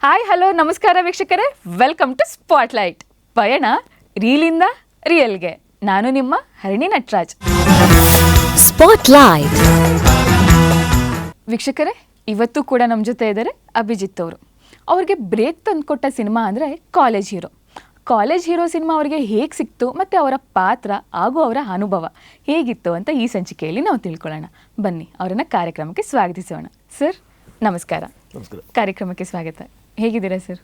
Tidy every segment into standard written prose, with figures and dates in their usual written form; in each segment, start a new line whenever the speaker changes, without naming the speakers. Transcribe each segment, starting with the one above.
Hi hello ನಮಸ್ಕಾರ ವೀಕ್ಷಕರೇ, welcome to spotlight. ಪಯಣ ರೀಲಿಂದ ರಿಯಲ್ಗೆ. ನಾನು ನಿಮ್ಮ ಹರಿಣಿ ನಟರಾಜ್.
ಸ್ಪಾಟ್ಲೈಟ್
ವೀಕ್ಷಕರೇ, ಇವತ್ತು ಕೂಡ ನಮ್ಮ ಜೊತೆ ಇದ್ದಾರೆ ಅಭಿಜಿತ್ ಅವರು. ಅವ್ರಿಗೆ ಬ್ರೇಕ್ ತಂದುಕೊಟ್ಟ ಸಿನಿಮಾ ಅಂದರೆ college hero. College hero cinema ಅವರಿಗೆ ಹೇಗೆ ಸಿಕ್ತು ಮತ್ತು ಅವರ ಪಾತ್ರ ಹಾಗೂ ಅವರ ಅನುಭವ ಹೇಗಿತ್ತು ಅಂತ ಈ ಸಂಚಿಕೆಯಲ್ಲಿ ನಾವು ತಿಳ್ಕೊಳ್ಳೋಣ. ಬನ್ನಿ, ಅವರನ್ನು ಕಾರ್ಯಕ್ರಮಕ್ಕೆ ಸ್ವಾಗತಿಸೋಣ. ಸರ್ ನಮಸ್ಕಾರ.
ನಮಸ್ಕಾರ.
ಕಾರ್ಯಕ್ರಮಕ್ಕೆ ಸ್ವಾಗತ. ಹೇಗಿದ್ದೀರಾ sir?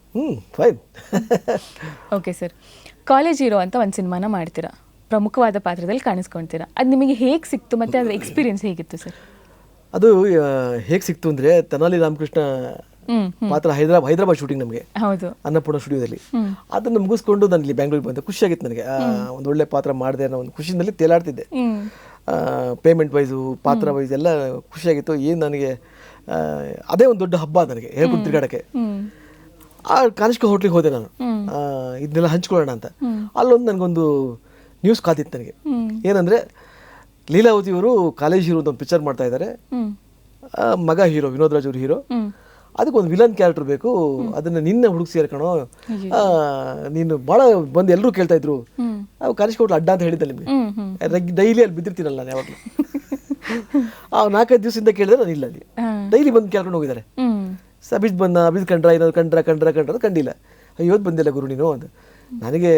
Fine.
Okay sir, college hero ಅಂತ ಒಂದು ಸಿನಿಮಾನ ಮಾಡ್ತೀರಾ, ಪ್ರಮುಖವಾದ ಪಾತ್ರದಲ್ಲಿ ಕಾಣಿಸ್ಕೊಳ್ತೀರಾ. ಅದು ನಿಮಗೆ ಹೇಗೆ ಸಿಕ್ತು ಮತ್ತು ಅದರ ಎಕ್ಸ್ಪೀರಿಯನ್ಸ್ ಹೇಗಿತ್ತು ಸರ್?
ಅದು ಹೇಗೆ ಸಿಕ್ತು ಅಂದರೆ, ತೆನಾಲಿ ರಾಮಕೃಷ್ಣ ಪಾತ್ರ ಹೈದರಾಬಾದ್ ಶೂಟಿಂಗ್ ನಮಗೆ,
ಹೌದು,
ಅನ್ನಪೂರ್ಣ ಸ್ಟುಡಿಯೋದಲ್ಲಿ. ಅದನ್ನು ಮುಗಿಸ್ಕೊಂಡು ನಾನು ಇಲ್ಲಿ ಬ್ಯಾಂಗ್ಳೂರಿಗೆ ಬಂದೆ. ಖುಷಿಯಾಗಿತ್ತು ನನಗೆ. ಒಂದು ಒಳ್ಳೆ ಪಾತ್ರ ಮಾಡಿದೆ ಅನ್ನೋ ಒಂದು ಖುಷಿನಲ್ಲಿ ತೇಲಾಡ್ತಿದ್ದೆ. ಪೇಮೆಂಟ್ ವೈಸು, ಪಾತ್ರ ವೈಸ್ ಎಲ್ಲ ಖುಷಿಯಾಗಿತ್ತು. ಏನು ನನಗೆ ಅದೇ ಒಂದು ದೊಡ್ಡ ಹಬ್ಬ ನನಗೆ ಹೇಳ್ಕೊಂಡು ತಿರುಗಾಡಕ್ಕೆ. ಆ ಕಾನಿಷ್ಕ ಹೋಟ್ಲಿಗೆ ಹೋದೆ ನಾನು, ಇದನ್ನೆಲ್ಲ ಹಂಚ್ಕೊಳ್ಳೋಣ ಅಂತ. ಅಲ್ಲೊಂದು ನನಗೊಂದು ನ್ಯೂಸ್ ಕಾತಿತ್ತು ನನಗೆ. ಏನಂದರೆ, ಲೀಲಾವತಿ ಅವರು ಕಾಲೇಜ್ ಹೀರೋ ಒಂದು ಪಿಕ್ಚರ್ ಮಾಡ್ತಾ ಇದ್ದಾರೆ. ಮಗ ಹೀರೋ ವಿನೋದ್ ರಾಜ್ ಅವರು ಹೀರೋ. ಅದಕ್ಕೆ ಒಂದು ವಿಲನ್ ಕ್ಯಾರೆಕ್ಟರ್ ಬೇಕು, ಅದನ್ನ ನಿನ್ನೆ ಹುಡುಗಿ ಸೇರ್ಕಣೋ, ನೀನು ಭಾಳ ಬಂದು ಎಲ್ಲರೂ ಕೇಳ್ತಾ ಇದ್ರು. ಅವು ಕಾನಿಷ್ಕ ಹೋಟ್ಲು ಅಡ್ಡ ಅಂತ ಹೇಳಿದ್ದೆ ನಿಮಗೆ. ಡೈಲಿ ಅಲ್ಲಿ ಬಿದ್ದಿರ್ತೀನಲ್ಲ ನಾನು ಯಾವಾಗಲೂ. ಆ 4-5 ದಿವಸದಿಂದ ಕೇಳಿದ್ರೆ ನಾನು ಇಲ್ಲ, ಅಲ್ಲಿ ಡೈಲಿ ಬಂದು ಕೇಳ್ಕೊಂಡು ಹೋಗಿದ್ದಾರೆ. ಅಭಿಜ್ ಬಂದ, ಅಭಿಜ್ ಕಂಡ್ರ, ಏನಾದ್ರು ಕಂಡ್ರ ಕಂಡಿಲ್ಲ. ಅಯ್ಯೋದು ಬಂದಿಲ್ಲ ಗುರು ನೀನು ಅಂತ. ನನಗೆ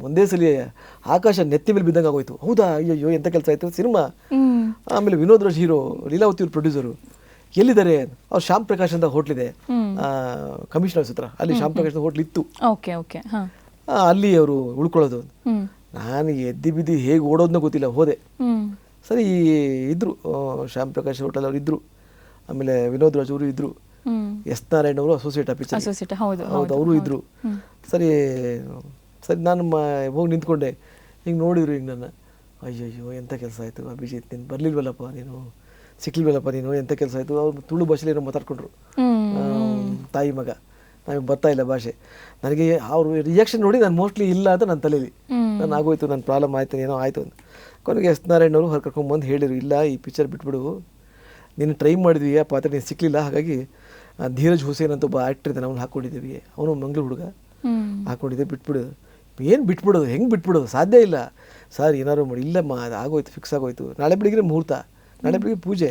ಒಂದೇ ಸಲ ಆಕಾಶ ನೆತ್ತಿ ಮೇಲೆ ಬಿದ್ದಂಗೆ ಆಗೋಯ್ತು. ಹೌದಾ, ಅಯ್ಯೋ ಎಂಥ ಕೆಲಸ ಆಯಿತು ಸಿನಿಮಾ. ಆಮೇಲೆ ವಿನೋದ್ ರಾಜ್ ಹೀರೋ, ಲೀಲಾವತಿ ಅವ್ರ ಪ್ರೊಡ್ಯೂಸರು. ಎಲ್ಲಿದ್ದಾರೆ ಅವ್ರು? ಶ್ಯಾಮ್ ಪ್ರಕಾಶ್ ಅಂತ ಹೋಟ್ಲಿದೆ ಕಮಿಷನರ್ಸ್ ಹತ್ರ, ಅಲ್ಲಿ ಶ್ಯಾಮ್ ಪ್ರಕಾಶ್ ಹೋಟ್ಲ್ ಇತ್ತು. ಅಲ್ಲಿ ಅವರು ಉಳ್ಕೊಳ್ಳೋದು. ನಾನು ಎದ್ದಿ ಬಿದ್ದಿ ಹೇಗೆ ಓಡೋದನ್ನ ಗೊತ್ತಿಲ್ಲ, ಹೋದೆ. ಸರಿ ಇದ್ರು, ಶ್ಯಾಮ್ ಪ್ರಕಾಶ್ ಹೋಟೆಲ್ ಅವರು ಇದ್ರು, ಆಮೇಲೆ ವಿನೋದ್ ರಾಜ್ ಅವರು ಇದ್ರು, ಎಸ್ ನಾರಾಯಣ್ ಅವರು ಅಸೋಸಿಯೇಟ್ ಆಫೀಸರ್, ಹೌದು ಅವರು ಇದ್ರು. ಸರಿ ನಾನು ಹೋಗಿ ನಿಂತ್ಕೊಂಡೆ. ಹಿಂಗೆ ನೋಡಿದ್ರು, ಹಿಂಗೆ ನನ್ನ, ಅಯ್ಯಯ್ಯೋ ಎಂಥ ಕೆಲಸ ಆಯಿತು ಅಭಿಜಿತ್, ನೀನು ಬರಲಿಲ್ವಲ್ಲಪ್ಪ, ನೀನು ಸಿಕ್ಲಿಲ್ವಲ್ಲಪ್ಪ, ನೀನು ಎಂಥ ಕೆಲಸ ಆಯಿತು. ಅವ್ರು ತುಳು ಭಾಷೆಲಿ ಏನೋ ಮಾತಾಡ್ಕೊಂಡ್ರು, ತಾಯಿ ಮಗ, ನಮಗೆ ಬರ್ತಾ ಇಲ್ಲ ಭಾಷೆ. ನನಗೆ ಅವ್ರ ರಿಯಾಕ್ಷನ್ ನೋಡಿ ನಾನು ಮೋಸ್ಟ್ಲಿ ಇಲ್ಲ ಅಂತ ನನ್ನ ತಲೆಯಲ್ಲಿ ನಾನು ಆಗೋಯ್ತು, ನನ್ನ ಪ್ರಾಬ್ಲಮ್ ಆಯ್ತು, ಏನೋ ಆಯಿತು ಅಂತ. ಕೊನೆಗೆ ಎಸ್ ನಾರಾಯಣ್ ಅವರು ಹೊರ ಕರ್ಕೊಂಡ್ಬಂದು ಹೇಳಿದರು, ಇಲ್ಲ ಈ ಪಿಕ್ಚರ್ ಬಿಟ್ಬಿಡು, ನೀನು ಟ್ರೈ ಮಾಡಿದ್ವಿ, ಆ ಪಾತ್ರ ನೀನು ಸಿಕ್ಕಲಿಲ್ಲ, ಹಾಗಾಗಿ ಧೀರಜ್ ಹುಸೇನ್ ಅಂತ ಒಬ್ಬ ಆ್ಯಕ್ಟರ್ ಇದ್ದಾನೆ, ಅವ್ನು ಹಾಕ್ಕೊಂಡಿದ್ದೀವಿ, ಅವನು ಮಂಗ್ಳೂರು ಹುಡುಗ, ಹಾಕ್ಕೊಂಡಿದ್ದೆ, ಬಿಟ್ಬಿಡು. ಏನು ಬಿಟ್ಬಿಡೋದು, ಹೆಂಗೆ ಬಿಟ್ಬಿಡೋದು, ಸಾಧ್ಯ ಇಲ್ಲ ಸರ್, ಏನಾದ್ರು ಮಾಡಿ. ಇಲ್ಲಮ್ಮ, ಅದು ಆಗೋಯ್ತು, ಫಿಕ್ಸ್ ಆಗೋಯ್ತು, ನಾಳೆ ಬೆಳಿಗ್ಗೆ ಮುಹೂರ್ತ, ನಾಳೆ ಬೆಳಿಗ್ಗೆ ಪೂಜೆ,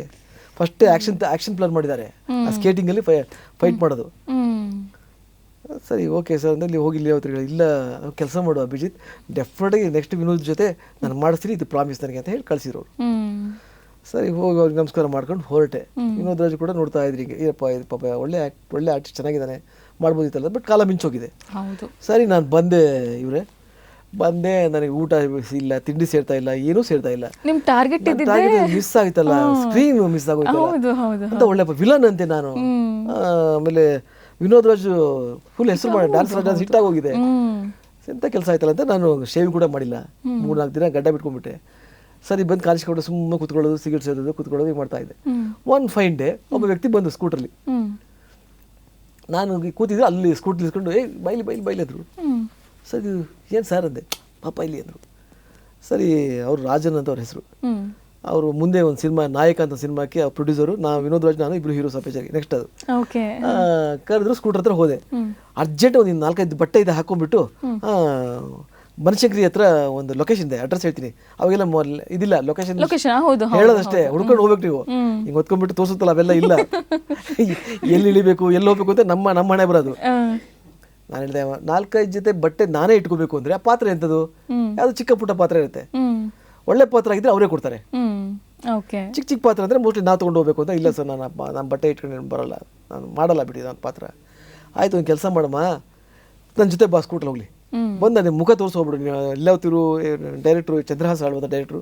ಫಸ್ಟೇ ಆ್ಯಕ್ಷನ್ ಪ್ಲಾನ್ ಮಾಡಿದ್ದಾರೆ, ಆ ಸ್ಕೇಟಿಂಗಲ್ಲಿ ಫೈಟ್ ಮಾಡೋದು. ಸರಿ ಓಕೆ ಸರ್ ಅಂದರೆ ಹೋಗಿ ಇಲ್ಲಿ ಅವತ್ತು ಇಲ್ಲ, ಕೆಲಸ ಮಾಡು ಅಭಿಜಿತ್, ಡೆಫಿನೆಟಾಗಿ ನೆಕ್ಸ್ಟ್ ವಿನೋದ್ ಜೊತೆ ನಾನು ಮಾಡಿಸ್ತೀನಿ, ಇದು ಪ್ರಾಮಿಸ್ ನನಗೆ ಅಂತ ಹೇಳಿ ಕಳಿಸಿರೋರು. ಸರಿ ಹೋಗಿ ಅವ್ರಿಗೆ ನಮಸ್ಕಾರ ಮಾಡ್ಕೊಂಡು ಹೊರಟೆ. ವಿನೋದ್ ರಾಜ್ ಕೂಡ ನೋಡ್ತಾ ಇದ್ರಿ, ಏನಪ್ಪ ಇದು ಪಾಪ ಒಳ್ಳೆ ಆರ್ಟಿಸ್ಟ್, ಚೆನ್ನಾಗಿದ್ದಾನೆ, ಮಾಡ್ಬೋದಿತ್ತಲ್ಲ, ಬಟ್ ಕಾಲ ಮಿಂಚೋಗಿದೆ. ಸರಿ ನಾನು ಬಂದೆ, ಬಂದೆ, ನನಗೆ ಊಟ ಇಲ್ಲ, ತಿಂಡಿ ಸೇರ್ತಾ ಇಲ್ಲ, ಏನೂ ಸೇರ್ತಾ ಇಲ್ಲ.
ನಿಮ್ಮ ಟಾರ್ಗೆಟ್
ಮಿಸ್ ಆಯ್ತಲ್ಲ, ಸ್ಕ್ರೀನ್ ಮಿಸ್ ಆಗೋಯ್ತಲ್ಲ ಅಂತ. ಒಳ್ಳೆ ವಿಲನ್ ಅಂತೆ ನಾನು. ಆಮೇಲೆ ವಿನೋದ್ ರಾಜ್ ಫುಲ್ ಹೆಸರು ಮಾಡಿ ಡ್ಯಾನ್ಸ್ ಹಿಟ್ ಆಗೋಗಿದೆ, ಎಂಥ ಕೆಲಸ ಆಯ್ತಲ್ಲ ಅಂತ ನಾನು ಶೇವ್ ಕೂಡ ಮಾಡಿಲ್ಲ. 3-4 ದಿನ ಗಡ್ಡ ಬಿಟ್ಕೊಂಡ್ಬಿಟ್ಟೆ. ಸರಿ ಬಂದು ಕಾಣಿಸ್ಕೊಂಡು ಸುಮ್ಮನೆ ಕೂತ್ಕೊಳ್ಳೋದು, ಸಿಗರೇಟ್ ಸೇದೋದು, ಕೂತ್ಕೊಳ್ಳೋದು, ಹಿಂಗೆ ಮಾಡ್ತಾ ಇದ್ದೆ. ಒನ್ ಫೈನ್ ಡೇ ಒಬ್ಬ ವ್ಯಕ್ತಿ ಬಂದು ಸ್ಕೂಟ್ರಲ್ಲಿ, ನಾನು ಕೂತಿದ್ದೆ, ಅಲ್ಲಿ ಸ್ಕೂಟ್ರ್ ಇಸ್ಕೊಂಡು ಬೈಲಿ ಅಂದರು. ಸರಿ ಏನು ಸರ್ ಅಂದೆ, ಪಾಪ ಇಲ್ಲಿ ಅಂದರು. ಸರಿ ಅವರು ರಾಜನ್ ಅಂತ ಅವ್ರ ಹೆಸರು. ಅವರು ಮುಂದೆ ಒಂದು ಸಿನಿಮಾ ನಾಯಕ ಅಂತ ಸಿನಿಮಾಕ್ಕೆ ಅವ್ರ ಪ್ರೊಡ್ಯೂಸರು, ವಿನೋದ್ ರಾಜ್ ನಾನು ಇಬ್ಬರು ಹೀರೋ ಸಪೇಜಾಗಿ. ನೆಕ್ಸ್ಟ್ ಅದು ಕರೆದ್ರು, ಸ್ಕೂಟರ್ ಹತ್ರ ಹೋದೆ. ಅರ್ಜೆಂಟ್ ಒಂದು 4-5 ಬಟ್ಟೆ ಇದೆ ಹಾಕೊಂಡ್ಬಿಟ್ಟು ಬನಶಂಕರಿ ಹತ್ರ ಒಂದು ಲೊಕೇಶನ್ ಇದೆ, ಅಡ್ರೆಸ್ ಹೇಳ್ತೀನಿ. ಅವಾಗೆಲ್ಲ ಇದಿಲ್ಲ, ಲೊಕೇಶನ್ ಹೇಳೋದಷ್ಟೇ, ಹುಡ್ಕೊಂಡು ಹೋಗ್ಬೇಕು ನೀವು. ಹಿಂಗೆ ಹೊತ್ಕೊಂಡ್ಬಿಟ್ಟು ತೋರಿಸುತ್ತಲ್ಲ, ಅವೆಲ್ಲ ಇಲ್ಲ. ಎಲ್ಲಿ ಇಳಿಬೇಕು, ಎಲ್ಲಿ ಹೋಗ್ಬೇಕು ಅಂತ ನಮ್ಮ ಹಣೆ ಬರೋದು. ನಾನು ಹೇಳಿದೆ, 4-5 ಜೊತೆ ಬಟ್ಟೆ ನಾನೇ ಇಟ್ಕೋಬೇಕು ಅಂದರೆ ಆ ಪಾತ್ರೆ ಎಂಥದ್ದು, ಯಾವುದು ಚಿಕ್ಕ ಪುಟ್ಟ ಪಾತ್ರೆ ಇರುತ್ತೆ. ಒಳ್ಳೆ ಪಾತ್ರ ಆಗಿದ್ರೆ ಅವರೇ ಕೊಡ್ತಾರೆ. ಚಿಕ್ಕ ಪಾತ್ರ ಅಂದರೆ ಮೋಸ್ಟ್ಲಿ ನಾವು ತೊಗೊಂಡು ಹೋಗ್ಬೇಕು ಅಂತ. ಇಲ್ಲ ಸರ್, ನಾನು ಬಟ್ಟೆ ಇಟ್ಕೊಂಡು ಬರೋಲ್ಲ, ನಾನು ಮಾಡಲ್ಲ ಬಿಡಿ ನಾನು ಪಾತ್ರ. ಆಯಿತು, ಒಂದು ಕೆಲಸ ಮಾಡಮ್ಮ, ನನ್ನ ಜೊತೆ ಬಾ, ಸ್ಕೂಟ್ರಲ್ಲಿ ಹೋಗ್ಲಿ. ಬಂದು ನನಗೆ ಮುಖ ತೋರಿಸಿ ಹೋಗ್ಬಿಡು. ಎಲ್ಲವತ್ತಿರು ಡೈರೆಕ್ಟ್ರು ಚಂದ್ರಹಾಸ್ ಆಳ್ವದ ಡೈರೆಕ್ಟ್ರು,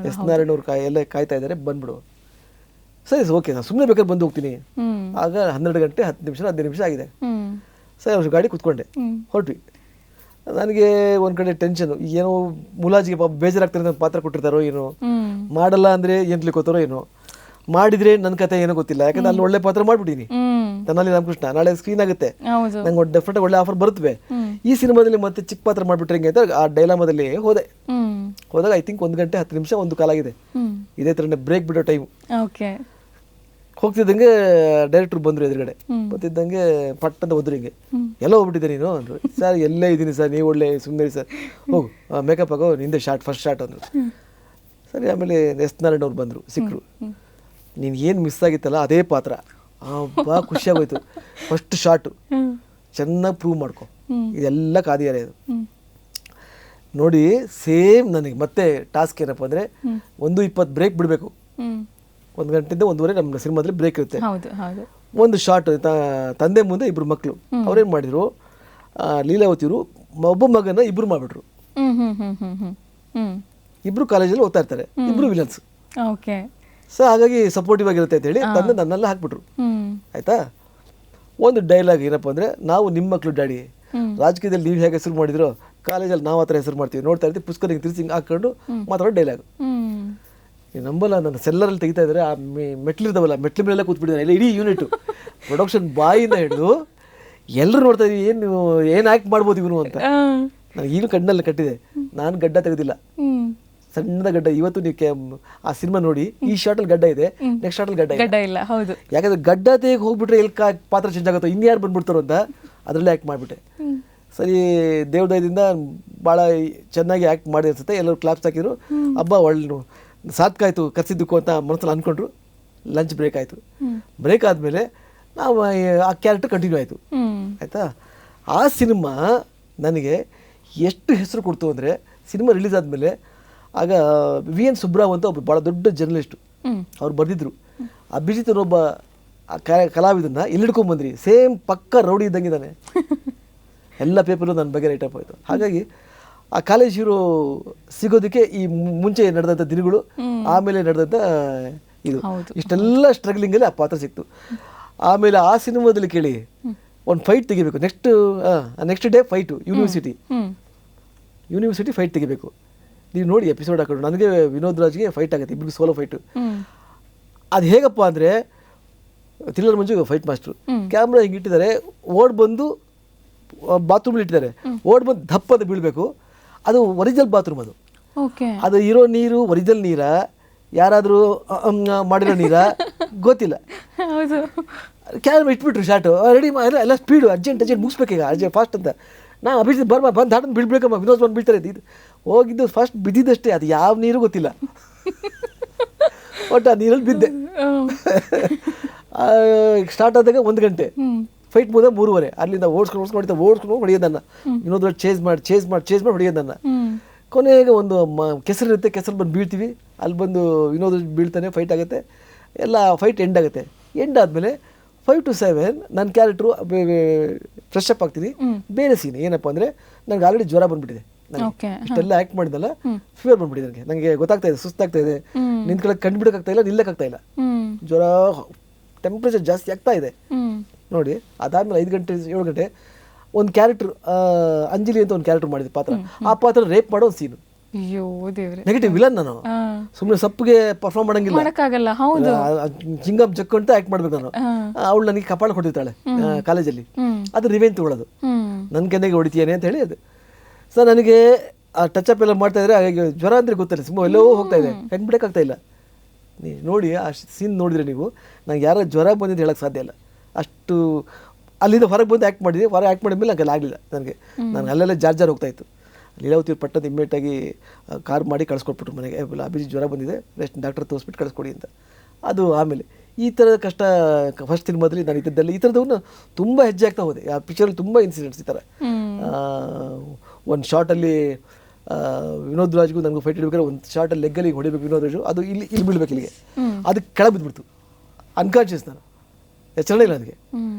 ಎಸ್ ನಾರಾಯಣ್ ಅವ್ರು ಎಲ್ಲ ಕಾಯ್ತಾ ಇದ್ದಾರೆ, ಬಂದ್ಬಿಡು. ಸರಿ ಓಕೆ, ನಾನು ಸುಮ್ಮನೆ ಬೇಕಾದ್ರೆ ಬಂದು ಹೋಗ್ತೀನಿ. ಆಗ 12 ಗಂಟೆ 10 ನಿಮಿಷ 15 ನಿಮಿಷ ಆಗಿದೆ. ಸರಿ ಅವ್ರ ಗಾಡಿ ಕುತ್ಕೊಂಡೆ, ಹೊರಟ್ವಿ. ನನಗೆ ಒಂದು ಕಡೆ ಟೆನ್ಷನು, ಏನೋ ಮುಲಾಜಿಗೆ ಪಾಪ ಬೇಜಾರಾಗ್ತಾರೆ ಅಂತ ಪಾತ್ರ ಕೊಟ್ಟಿರ್ತಾರೋ ಏನೋ, ಮಾಡಲ್ಲ ಅಂದರೆ ಏನು ತಿಳ್ಕೊತಾರೋ ಏನೋ, ಮಾಡಿದರೆ ನನ್ನ ಕತೆ ಏನೋ ಗೊತ್ತಿಲ್ಲ. ಯಾಕಂದ್ರೆ ಅಲ್ಲಿ ಒಳ್ಳೆ ಪಾತ್ರ ಮಾಡ್ಬಿಟ್ಟಿನಿ, ತೆನಾಲಿ ರಾಮಕೃಷ್ಣ. ನಾಳೆ ಸ್ಕ್ರೀನ್ ಆಗುತ್ತೆ, ನಂಗೆ ಡೆಫಿನೆಟ್ ಒಳ್ಳೆ ಆಫರ್ ಬರುತ್ತವೆ. ಈ ಸಿನಿಮಾದಲ್ಲಿ ಮತ್ತೆ ಚಿಕ್ಕ ಪಾತ್ರ ಮಾಡ್ಬಿಟ್ರೆ ಹೆಂಗೆ ಅಂತ ಆ ಡೈಲಾಮದಲ್ಲಿ ಹೋದಾಗ ಐ ಥಿಂಕ್ 1 ಗಂಟೆ 10 ನಿಮಿಷ ಒಂದು ಕಾಲಾಗಿದೆ. ಇದೇ ಥರನೇ ಬ್ರೇಕ್ ಬಿಡೋ ಟೈಮ್. ಹೋಗ್ತಿದ್ದಂಗೆ ಡೈರೆಕ್ಟ್ರು ಬಂದರು ಎದುರುಗಡೆ. ಬರ್ತಿದ್ದಂಗೆ ಪಟ್ ಅಂತ ಹೋದ್ರು. ಹಿಂಗೆ ಎಲ್ಲ ಹೋಗ್ಬಿಟ್ಟಿದ್ದೆ ನೀನು ಅಂದರು. ಸರ್ ಎಲ್ಲೇ ಇದ್ದೀನಿ ಸರ್, ನೀವು ಒಳ್ಳೆ ಸುಮ್ಮನೆ ಸರ್, ಹೋಗು ಮೇಕಪ್ ಆಗೋ ನಿಂದೆ ಶಾರ್ಟ್ ಫಸ್ಟ್ ಶಾರ್ಟ್ ಅಂದರು. ಸರಿ, ಆಮೇಲೆ ಎಸ್ ನಾರಾಯಣ್ ಅವ್ರು ಬಂದರು, ಸಿಕ್ಕರು. ನೀನು ಏನು ಮಿಸ್ ಆಗಿತ್ತಲ್ಲ ಅದೇ ಪಾತ್ರ, ಭಾಳ ಖುಷಿಯಾಗೋಯ್ತು. ಫಸ್ಟ್ ಶಾರ್ಟು ಚೆನ್ನಾಗಿ ಪ್ರೂವ್ ಮಾಡ್ಕೊ, ಇದೆಲ್ಲ ಕಾದಿಯಾರೆ ಇದು ನೋಡಿ. ಸೇಮ್ ನನಗೆ ಮತ್ತೆ ಟಾಸ್ಕ್ ಏನಪ್ಪ ಅಂದರೆ 1:20 ಬ್ರೇಕ್ ಬಿಡಬೇಕು. 1 ಗಂಟೆಯಿಂದ 1:15 ನಮ್ಮ ಸಿನಿಮಾದಲ್ಲಿ ಬ್ರೇಕ್ ಇರುತ್ತೆ. ಒಂದು ಶಾರ್ಟ್ ತಂದೆ ಮುಂದೆ ಇಬ್ಬರು ಮಕ್ಕಳು. ಅವ್ರೇನು ಮಾಡಿದ್ರು, ಲೀಲಾವತಿಯವರು ಒಬ್ಬ ಮಗನ ಇಬ್ಬರು ಮಾಡಿಬಿಟ್ರು. ಇಬ್ರು ಕಾಲೇಜಲ್ಲಿ ಓದ್ತಾ ಇರ್ತಾರೆ, ಇಬ್ರು ವಿಲನ್ಸ್. ಸೊ ಹಾಗಾಗಿ ಸಪೋರ್ಟಿವ್ ಆಗಿರುತ್ತೆ ಅಂತ ಹೇಳಿ ತಂದೆ ನನ್ನೆಲ್ಲ ಹಾಕ್ಬಿಟ್ರು. ಆಯ್ತಾ, ಒಂದು ಡೈಲಾಗ್ ಏನಪ್ಪ ಅಂದರೆ, ನಾವು ನಿಮ್ಮ ಮಕ್ಕಳು ಡ್ಯಾಡಿ, ರಾಜಕೀಯದಲ್ಲಿ ನೀವು ಹೇಗೆ ಹೆಸರು ಮಾಡಿದ್ರು ಕಾಲೇಜಲ್ಲಿ ನಾವು ಆ ಥರ ಹೆಸರು ಮಾಡ್ತೀವಿ, ನೋಡ್ತಾ ಇರ್ತೀವಿ, ಪುಸ್ತಕ ತಿರ್ಸಿ ಹಿಂಗೆ ಹಾಕೊಂಡು ಮಾತಾಡೋ ಡೈಲಾಗ್. ನಂಬಲ್ಲ, ನನ್ನ ಸೆಲ್ಲರಲ್ಲಿ ತೆಗಿತಾ ಇದ್ದಾರೆ, ಆ ಮೆಟ್ಲಿರ್ತಾವಲ್ಲ ಮೆಟ್ಲ ಮೇಲೆಲ್ಲ ಕೂತ್ಬಿಟ್ಟಿದ್ದಾರೆ ಎಲ್ಲ, ಇಡೀ ಯೂನಿಟ್ ಪ್ರೊಡಕ್ಷನ್ ಬಾಯಿಂದ ಹಿಡಿದು ಎಲ್ಲರೂ ನೋಡ್ತಾ ಇದೀವಿ, ಏನು ಆ್ಯಕ್ಟ್ ಮಾಡ್ಬೋದು ಇವನು ಅಂತ. ನನಗೆ ಈಗಲೂ ಕಣ್ಣಲ್ಲಿ ಕಟ್ಟಿದೆ. ನಾನು ಗಡ್ಡ ತೆಗೆದಿಲ್ಲ, ಸಣ್ಣದ ಗಡ್ಡ. ಇವತ್ತು ನೀವು ಆ ಸಿನಿಮಾ ನೋಡಿ, ಈ ಶಾರ್ಟಲ್ಲಿ ಗಡ್ಡ ಇದೆ, ನೆಕ್ಸ್ಟ್ ಶಾರ್ಟಲ್ಲಿ ಗಡ್ಡ ಇಲ್ಲ. ಯಾಕಂದ್ರೆ ಗಡ್ಡ ತೆಗೆ ಹೋಗ್ಬಿಟ್ರೆ ಎಲ್ಲಿ ಪಾತ್ರ ಚೇಂಜ್ ಆಗುತ್ತೋ, ಇನ್ಯಾರು ಬಂದ್ಬಿಡ್ತಾರೋ ಅಂತ ಅದರಲ್ಲೇ ಆ್ಯಕ್ಟ್ ಮಾಡಿಬಿಟ್ಟೆ. ಸರಿ, ದೇವ್ರದಯದಿಂದ ಭಾಳ ಚೆನ್ನಾಗಿ ಆ್ಯಕ್ಟ್ ಮಾಡಿ ಅನ್ಸುತ್ತೆ. ಎಲ್ಲರೂ ಕ್ಲಾಪ್ಸ್ ಹಾಕಿದ್ರು. ಹಬ್ಬ ಒಳ್ಳೆ ಸಾರ್ಥಕ ಆಯಿತು ಕರ್ಸಿದ್ದಕ್ಕೂ ಅಂತ ಮನಸ್ಸಲ್ಲಿ ಅಂದ್ಕೊಂಡ್ರು. ಲಂಚ್ ಬ್ರೇಕ್ ಆಯಿತು. ಬ್ರೇಕ್ ಆದಮೇಲೆ ನಾವು ಆ ಕ್ಯಾರೆಕ್ಟರ್ ಕಂಟಿನ್ಯೂ ಆಯಿತು. ಆಯಿತಾ, ಆ ಸಿನಿಮಾ ನನಗೆ ಎಷ್ಟು ಹೆಸರು ಕೊಡ್ತು ಅಂದರೆ, ಸಿನಿಮಾ ರಿಲೀಸ್ ಆದಮೇಲೆ ಆಗ VN ಸುಬ್ರಾವ್ ಅಂತ ಒಬ್ಬ ಭಾಳ ದೊಡ್ಡ ಜರ್ನಲಿಸ್ಟು, ಅವ್ರು ಬರೆದಿದ್ರು, ಅಭಿಜಿತ್ ಅನ್ನೊಬ್ಬ ಕಲಾವಿದನ್ನ ಎಲ್ಲಿ ಹಿಡ್ಕೊಂಡ್ಬಂದ್ರಿ, ಸೇಮ್ ಪಕ್ಕ ರೌಡಿ ಇದ್ದಂಗಿದ್ದಾನೆ, ಎಲ್ಲ ಪೇಪರು ನನ್ನ ಬಗ್ಗೆ ರೈಟಪ್ ಆಯಿತು. ಹಾಗಾಗಿ ಆ ಕಾಲೇಜ್ ಹೀರೋ ಸಿಗೋದಕ್ಕೆ ಈ ಮುಂಚೆ ನಡೆದಂಥ ದಿನಗಳು, ಆಮೇಲೆ ನಡೆದಂಥ ಇದು, ಇಷ್ಟೆಲ್ಲ ಸ್ಟ್ರಗ್ಲಿಂಗಲ್ಲಿ ಆ ಪಾತ್ರ ಸಿಕ್ತು. ಆಮೇಲೆ ಆ ಸಿನಿಮಾದಲ್ಲಿ ಕೇಳಿ ಒಂದು ಫೈಟ್ ತೆಗಿಬೇಕು, next day fight, university fight ತೆಗಿಬೇಕು. ನೀವು ನೋಡಿ ಎಪಿಸೋಡ್ ಹಾಕೊಂಡು, ನನಗೆ ವಿನೋದ್ ರಾಜ್ಗೆ ಫೈಟ್ ಆಗುತ್ತೆ, ಇಬ್ಬರಿಗೆ ಸೋಲೋ ಫೈಟು. ಅದು ಹೇಗಪ್ಪ ಅಂದರೆ, ಥ್ರಿಲ್ಲರ್ ಮಂಜು ಫೈಟ್ ಮಾಸ್ಟ್ರು, ಕ್ಯಾಮ್ರಾ ಹಿಂಗೆ ಇಟ್ಟಿದ್ದಾರೆ, ಓಡ್ ಬಂದು ಬಾತ್ರೂಮಲ್ಲಿ ಇಟ್ಟಿದ್ದಾರೆ, ಓಡ್ ಬಂದು ದಪ್ಪದ ಬೀಳಬೇಕು. ಅದು ಒರಿಜಿನಲ್ ಬಾತ್ರೂಮ್, ಅದು ಇರೋ ನೀರು ಒರಿಜಿನಲ್ ನೀರಾ, ಯಾರಾದರೂ ಮಾಡಿರೋ ನೀರಾ ಗೊತ್ತಿಲ್ಲ. ಕ್ಯಾಮ್ರಾ ಇಟ್ಬಿಟ್ರು, ಶಾರ್ಟು ರೆಡಿ ಎಲ್ಲ ಸ್ಪೀಡು, ಅರ್ಜೆಂಟ್ ಮುಗಿಸ್ಬೇಕೀಗ, ಫಾಸ್ಟ್ ಅಂತ. ನಾ ಅಭಿಜಿತ್ ಬಂದು ಹಾಡನ್ನು ಬೀಳ್ಬೇಕಮ್ಮ, ವಿನೋದ್ ಬಂದು ಬೀಳ್ತಾರೆ. ಇದು ಹೋಗಿದ್ದು ಫಸ್ಟ್ ಬಿದ್ದಿದ್ದಷ್ಟೇ, ಅದು ಯಾವ ನೀರು ಗೊತ್ತಿಲ್ಲ, ಒಟ್ಟು ಆ ನೀರಲ್ಲಿ ಬಿದ್ದೆ. ಸ್ಟಾರ್ಟ್ ಆದಾಗ 1 ಗಂಟೆ, ಫೈಟ್ ಮುದ 3:30. ಅಲ್ಲಿಂದ ಓಡಿಸ್ಕೊಂಡು ಹೊಡೆಯೋದನ್ನ, ವಿನೋದ್ ಚೇಸ್ ಮಾಡಿ ಹೊಡೆಯೋದನ್ನ. ಕೊನೆಗೆ ಒಂದು ಕೆಸರು ಇರುತ್ತೆ, ಕೆಸರು ಬಂದು ಬೀಳ್ತೀವಿ, ಅಲ್ಲಿ ಬಂದು ವಿನೋದ್ ಬೀಳ್ತಾನೆ, ಫೈಟ್ ಆಗುತ್ತೆ, ಎಲ್ಲ ಫೈಟ್ ಎಂಡ್ ಆಗುತ್ತೆ. ಎಂಡ್ ಆದಮೇಲೆ 5 to 7 ನನ್ನ ಕ್ಯಾರೆಕ್ಟ್ರು ಫ್ರೆಶ್ ಅಪ್ ಆಗ್ತೀನಿ. ಬೇರೆ ಸೀನ್ ಏನಪ್ಪ ಅಂದರೆ, ನನಗೆ ಆಲ್ರೆಡಿ ಜ್ವರ ಬಂದುಬಿಟ್ಟಿದೆ. ಇಷ್ಟೆಲ್ಲ ಆ್ಯಕ್ಟ್ ಮಾಡಿದಲ್ಲ, ಫೀವರ್ ಬಂದ್ಬಿಟ್ಟಿದೆ. ನನಗೆ ಗೊತ್ತಾಗ್ತಾ ಇದೆ, ಸುಸ್ತಾಗ್ತಾ ಇದೆ, ನಿಂತ್ಕೊಳ್ಳೋಕೆ ಕಂಡುಬಿಡೋಕ್ಕಾಗ್ತಾ ಇಲ್ಲ, ನಿಲ್ಲಕ್ಕಾಗ್ತಾ ಇಲ್ಲ, ಜ್ವರ, ಟೆಂಪ್ರೇಚರ್ ಜಾಸ್ತಿ ಆಗ್ತಾ ಇದೆ ನೋಡಿ. ಅದಾದ್ಮೇಲೆ 5 ಗಂಟೆ 7 ಗಂಟೆ ಒಂದು ಕ್ಯಾರೆಕ್ಟರ್, ಅಂಜಲಿ ಅಂತ ಒಂದು ಕ್ಯಾರೆಕ್ಟರ್ ಮಾಡಿದೆ ಪಾತ್ರ. ಆ ಪಾತ್ರ ರೇಪ್ ಮಾಡೋ ಒಂದು ಸೀನು, ನೆಗೆಟಿವ್ ವಿಲನ್. ನಾನು ಸುಮ್ಮನೆ ಸಪ್ಪಿಗೆ ಪರ್ಫಾರ್ಮ್ ಮಾಡಂಗಿಲ್ಲ, ಚಿಂಗಮ್ ಜಕ್ ಅಂತ ಆಕ್ಟ್ ಮಾಡ್ಬೇಕು ನಾನು. ಅವಳು ನನಗೆ ಕಪಾಳ ಹೊಡಿತಾಳೆ ಕಾಲೇಜಲ್ಲಿ, ಅದು ರಿವೆಂಜ್ ತಗೊಳ್ಳೋದು, ನನ್ನ ಕೆನ್ನೆಗೆ ಹೊಡಿತೀಯೇನೆ ಅಂತ ಹೇಳಿ. ಅದು ಸರ್ ನನಗೆ ಆ ಟಚ್ ಅಪ್ ಎಲ್ಲ ಮಾಡ್ತಾ ಇದ್ರೆ, ಹಾಗೆ ಜ್ವರ ಅಂದರೆ ಗೊತ್ತಿಲ್ಲ, ಸುಮ್ಮನೆ ಎಲ್ಲೋ ಹೋಗ್ತಾ ಇದೆ, ಕಂಡುಬಿಡೋಕ್ಕಾಗ್ತಾ ಇಲ್ಲ. ನೀವು ನೋಡಿ ಆ ಸೀನ್ ನೋಡಿದ್ರೆ ನೀವು, ನಂಗೆ ಯಾರ ಜ್ವರ ಬಂದಿದ್ದು ಹೇಳೋಕ್ಕೆ ಸಾಧ್ಯ ಇಲ್ಲ. ಅಷ್ಟು ಅಲ್ಲಿಂದ ಹೊರಗೆ ಬಂದು ಆ್ಯಕ್ಟ್ ಮಾಡಿದ್ವಿ. ಹೊರಗೆ ಆ್ಯಕ್ಟ್ ಮಾಡಿದ್ಮೇಲೆ ನನಗೆ ಆಗಲಿಲ್ಲ, ನನಗೆ ಅಲ್ಲೆಲ್ಲ ಜಾರ್ ಹೋಗ್ತಾಯಿತ್ತು. ಲೀಲಾವತಿ ಪಟ್ಟದ ಇಮ್ಮಿಡಿಯೇಟಾಗಿ ಕಾರ್ ಮಾಡಿ ಕಳಿಸ್ಕೊಟ್ಬಿಟ್ರು ಮನೆಗೆ, ಅಭಿಜಿತ್ ಜ್ವರ ಬಂದಿದೆ, ರೆಸ್ಟ್ ಡಾಕ್ಟರ್ ತೋರಿಸ್ಬಿಟ್ಟು ಕಳಿಸ್ಕೊಡಿ ಅಂತ. ಅದು ಆಮೇಲೆ ಈ ಥರದ ಕಷ್ಟ ಫಸ್ಟ್ ಸಿನಿಮಾದಲ್ಲಿ ನಾನು ಇದ್ದದ್ದೆಲ್ಲ ಈ ಥರದವನ್ನ ತುಂಬ ಹೆಜ್ಜೆ ಆಗ್ತಾ ಹೋದೆ. ಆ ಪಿಕ್ಚರಲ್ಲಿ ತುಂಬ ಇನ್ಸಿಡೆಂಟ್ಸ್ ಈ ಥರ. ಒಂದು ಶಾರ್ಟಲ್ಲಿ ವಿನೋದ್ ರಾಜ್ಗೂ ನನಗೂ ಫೈಟ್ ಹಿಡ್ಬೇಕಾದ್ರೆ ಒಂದು ಶಾರ್ಟಲ್ಲಿ ಲೆಗ್ಗಲ್ಲಿ ಹೊಡಿಬೇಕು ವಿನೋದ್ ರಾಜು, ಅದು ಇಲ್ಲಿ ಬೀಳ್ಬೇಕು, ಇಲ್ಲಿಗೆ ಅದಕ್ಕೆ ಕೆಳಗೆ ಬಿದ್ದುಬಿಡ್ತು, ಅನ್ಕಾನ್ಷಿಯಸ್, ನಾನು ಎಚ್ಚರಣೆ ಇಲ್ಲ ಅದಕ್ಕೆ.